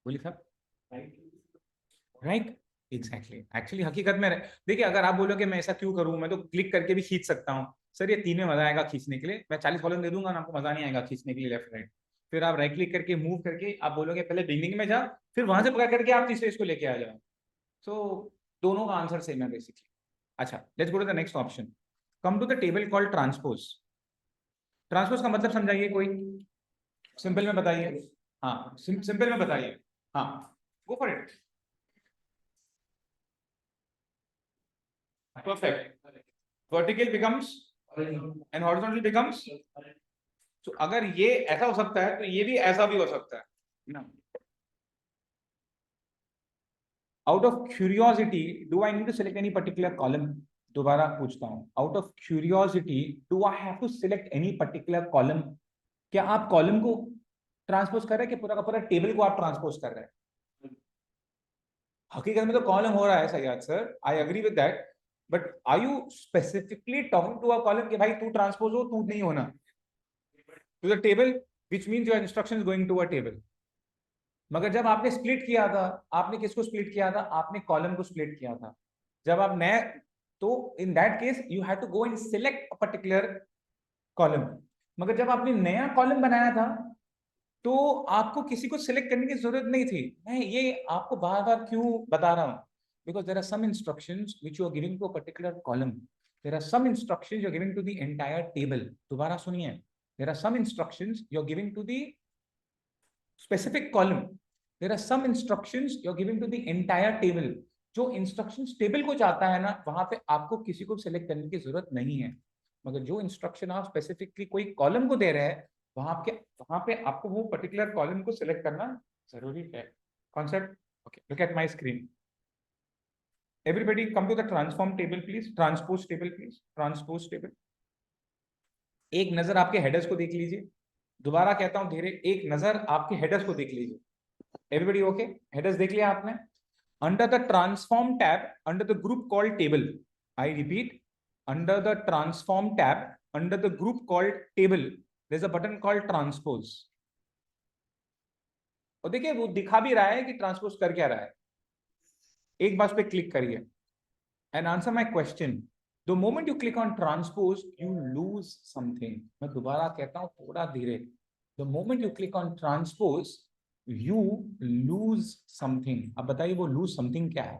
S1: बोलिए साहब। राइट, एग्जैक्टली, एक्चुअली हकीकत में देखिए, अगर आप बोलोगे मैं ऐसा क्यों करूं, मैं तो क्लिक करके भी खींच सकता हूं। सर ये 3 में मजा आएगा खींचने के लिए, मैं 40 कॉलम दे दूंगा ना, आपको मजा नहीं आएगा खींचने के लिए लेफ्ट राइट। फिर आप राइट क्लिक करके मूव करके आप बोलोगे पहले बिगनिंग में जा, फिर वहां से पकड़ करके आप तीसरे इसको लेके आ जाओ। सो दोनों का आंसर सेम है बेसिकली। अच्छा, let's go to the next option. Come to the table called transpose. Transpose का मतलब समझाइए कोई, सिंपल में बताइए। हाँ सिंपल में बताइए। हाँ go for it. Perfect. Vertical becomes and horizontal becomes. So अगर ये ऐसा हो सकता है तो ये भी ऐसा भी हो सकता है ना। Out of curiosity do I need to select any particular column? दोबारा पूछता हूं, out of curiosity do I have to select any particular column? क्या आप कॉलम को ट्रांसपोज कर रहे हैं कि पूरा का पूरा टेबल को आप ट्रांसपोज कर रहे हैं? हकीकत में तो कॉलम हो रहा है Syed sir, I agree with that, but are you specifically talking to a column कि भाई तू ट्रांसपोज हो, तू नहीं होना to the table, which means your instructions going to a table. मगर जब आपने स्प्लिट किया था, आपने किसको स्प्लिट किया था? आपने कॉलम को स्प्लिट किया था। जब आप नए, तो in that case you have to go and select a particular column. मगर जब आपने नया कॉलम बनाया था तो आपको किसी को सिलेक्ट करने की जरूरत नहीं थी। मैं ये आपको बार बार क्यों बता रहा हूं? Because there are some instructions which you are giving to a particular column, there are some instructions you are giving to the entire table. दोबारा सुनिए, there are some instructions you are giving to the specific column, there are some instructions you're giving to the entire table। जो instructions table को जाता है ना, वहां पे आपको किसी को सिलेक्ट करने की जरूरत नहीं है। मगर जो इंस्ट्रक्शन आप स्पेसिफिकली कोई कॉलम को दे रहे हैं, वहां पे आपको वो पर्टिकुलर कॉलम को सिलेक्ट करना जरूरी है। Concept? Okay, look at my screen. Everybody come to the transform table please, transpose table please, transpose table. एक नजर आपके हेडर्स को देख लीजिए। दोबारा कहता हूं धीरे, एक नजर आपके हेडर्स को देख लीजिए। Everybody okay? हेडर्स देख लिया आपने? Under the transform tab, under the group called table, I repeat, under the transform tab, under the group called table, there is a button called transpose. और देखिए वो दिखा भी रहा है कि ट्रांसपोज कर क्या रहा है। एक बार उस पर क्लिक करिए and answer my question. The moment you click on transpose, you lose something। मैं दोबारा कहता हूं थोड़ा धीरे। The moment you click on transpose, you lose something। अब बताइए वो lose something क्या है?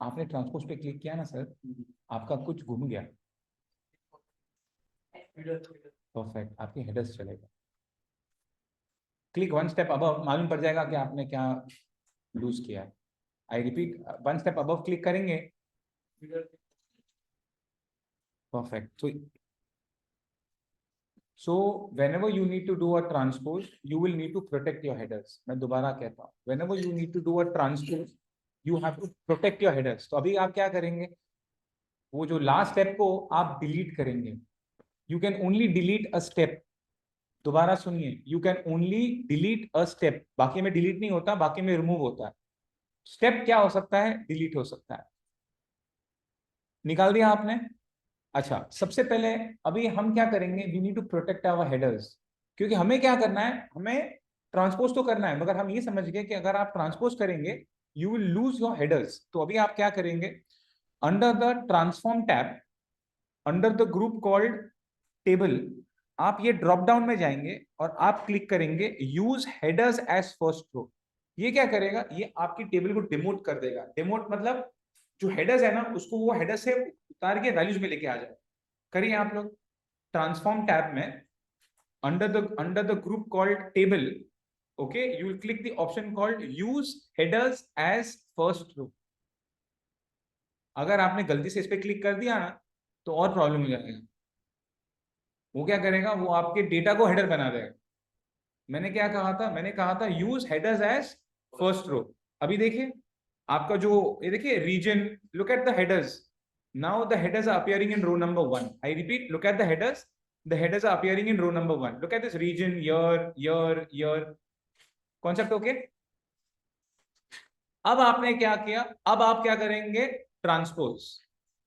S1: आपने ट्रांसपोज पे क्लिक किया ना सर, आपका कुछ घूम गया। परफेक्ट, आपके हेडर्स चलेगा। क्लिक वन स्टेप अबव, मालूम पड़ जाएगा कि आपने क्या लूज किया है। I repeat, one step above click करेंगे। Perfect. So whenever you need to do a transpose, you will need to protect your headers। मैं दोबारा कहता हूँ, whenever you need to do a transpose, you have to protect your headers। तो अभी आप क्या करेंगे? वो जो लास्ट स्टेप को आप डिलीट करेंगे। You can only delete a step। दोबारा सुनिए, you can only delete a step। बाकी में डिलीट नहीं होता, बाकी में रिमूव होता है। स्टेप क्या हो सकता है? डिलीट हो सकता है। निकाल दिया आपने? अच्छा, सबसे पहले अभी हम क्या करेंगे? We need to protect our headers. क्योंकि हमें क्या करना है? हमें ट्रांसपोज तो करना है, मगर हम ये समझ गए कि अगर आप ट्रांसपोज करेंगे you will lose your headers. तो अभी आप क्या करेंगे? Under the transform tab, under the group called table, आप ये ड्रॉप डाउन में जाएंगे और आप क्लिक करेंगे use headers as first row. ये क्या करेगा? ये आपकी टेबल को डिमोट कर देगा। डिमोट मतलब जो हेडर्स है ना, उसको वो हेडर से उतार के वैल्यूज में लेके आ जाए। करिए आप लोग ट्रांसफॉर्म टैब में under the group called table, okay, you will click the option called use headers as first row. अगर आपने गलती से इस पे क्लिक कर दिया ना तो और प्रॉब्लम हो जाएगा। वो क्या करेगा? वो आपके डेटा को हेडर बना देगा। मैंने क्या कहा था? मैंने कहा था use headers as first row. अभी देखिए आपका जो ये देखिए region, look at the headers. Now the headers are appearing in row number 1। I repeat, look at the headers. The headers are appearing in row number 1। Look at this region, year। Concept okay? अब आपने क्या किया? अब आप क्या करेंगे? Transpose.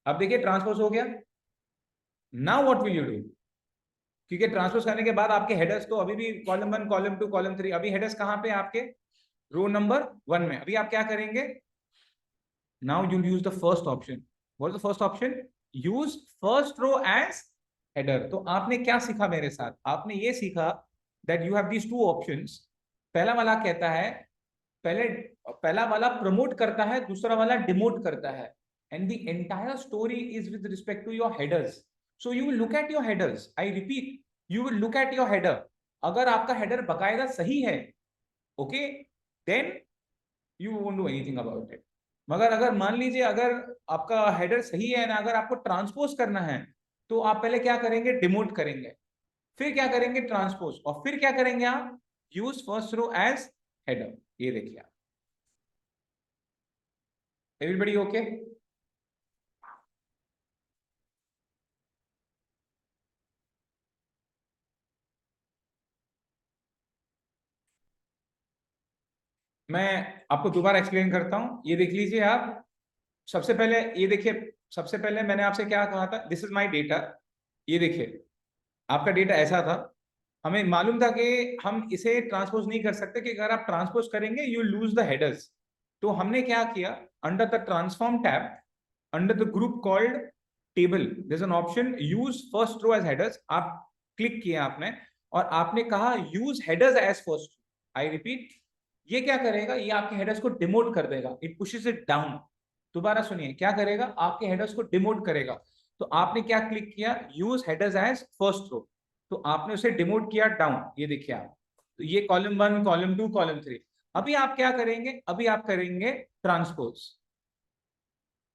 S1: अब देखिए ट्रांसपोज हो गया। Now what will you do? क्योंकि ट्रांसपोज करने के बाद आपके हेडर्स तो अभी भी कॉलम 1, कॉलम 2, कॉलम 3, अभी हेडर्स कहां पे आपके? रो नंबर 1 में। अभी आप क्या करेंगे? Now you'll use the first option। What is the first option? Use first row as header। तो आपने क्या सीखा मेरे साथ? आपने ये सीखा that you have these two options। पहला वाला कहता है, पहला वाला प्रमोट करता है, दूसरा वाला डिमोट करता है। and the entire story is with respect to your headers। so you will look at your headers। I repeat, you will look at your header। अगर आपका हेडर बकायदा सही है, okay, then you won't do anything about it। मगर अगर मान लीजिए अगर आपका हेडर सही है ना, अगर आपको ट्रांसपोज करना है तो आप पहले क्या करेंगे? डिमोट करेंगे, फिर क्या करेंगे? ट्रांसपोज, और फिर क्या करेंगे आप? Use first row as header. ये देखिए आप, एवरीबडी ओके? मैं आपको दोबारा एक्सप्लेन करता हूं, ये देख लीजिए आप। सबसे पहले ये देखिए, सबसे पहले मैंने आपसे क्या कहा था, दिस इज माय डेटा। ये देखिए आपका डेटा ऐसा था, हमें मालूम था कि हम इसे ट्रांसपोज नहीं कर सकते, कि अगर आप ट्रांसपोज करेंगे यू लूज द हेडर्स। तो हमने क्या किया, under the transform tab, under the group called table, there is an option use first row as headers. आप क्लिक किया आपने, और आपने कहा use headers as first. I repeat, ये क्या करेगा, ये आपके हेडर्स को डिमोट कर देगा, इट पुशेस इट डाउन। दोबारा सुनिए, क्या करेगा, आपके हेडर्स को डिमोट करेगा। तो आपने क्या क्लिक किया, use headers as first row, तो आपने उसे डिमोट किया डाउन। ये देखिए आप, तो ये कॉलम 1, कॉलम 2, कॉलम 3। अभी आप क्या करेंगे, अभी आप करेंगे ट्रांसपोज।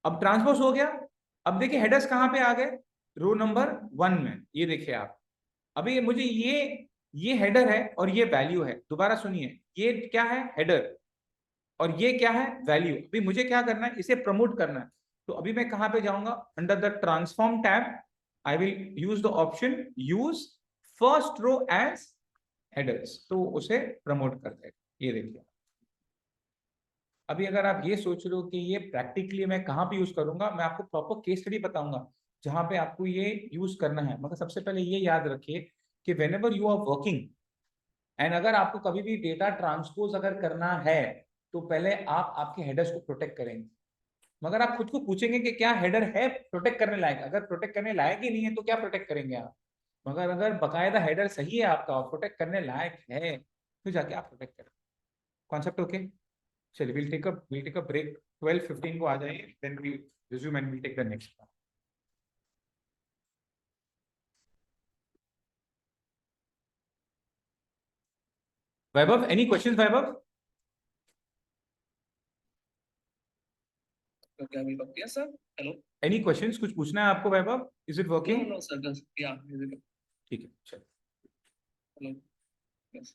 S1: अब ट्रांसपोज हो गया। अब देखिए हेडर्स कहां पे आ गए, रो नंबर 1 में। ये देखिए आप, अभी मुझे ये हेडर है और ये वैल्यू है। दोबारा सुनिए, ये क्या है, हेडर, और ये क्या है, वैल्यू। अभी मुझे क्या करना है, इसे प्रमोट करना है। तो अभी मैं कहां पे जाऊंगा, under the transform tab, I will use the option use first row as headers, तो उसे प्रमोट कर देगा। ये देखिए, अभी अगर आप ये सोच रहे हो कि ये प्रैक्टिकली मैं कहाँ पे यूज करूंगा, मैं आपको प्रॉपर केस स्टडी बताऊंगा जहां पे आपको ये यूज करना है। मगर सबसे पहले ये याद रखिए कि whenever you are working, and अगर आपको कभी भी डेटा ट्रांसपोज अगर करना है, तो पहले आप आपके हेडर्स को प्रोटेक्ट करेंगे। मगर आप खुद को पूछेंगे कि क्या हेडर है प्रोटेक्ट करने लायक। अगर प्रोटेक्ट करने लायक ही नहीं है तो क्या प्रोटेक्ट करेंगे आप। मगर अगर बकायदा हेडर सही है आपका और प्रोटेक्ट करने लायक है, तो जाके आप प्रोटेक्ट करें। Concept okay? चलिए, we'll take a break। 12:15 को आ जाइए, then we resume and we'll take the next part। Vaibhav, any questions वैभव?
S3: तो क्या will come? Yes, sir. Hello.
S1: Any questions, कुछ पूछना है आपको वैभव? Is it
S3: No,
S1: working?
S3: no, sir. Just, yeah.
S1: ठीक है, चलो।
S3: Hello. Yes.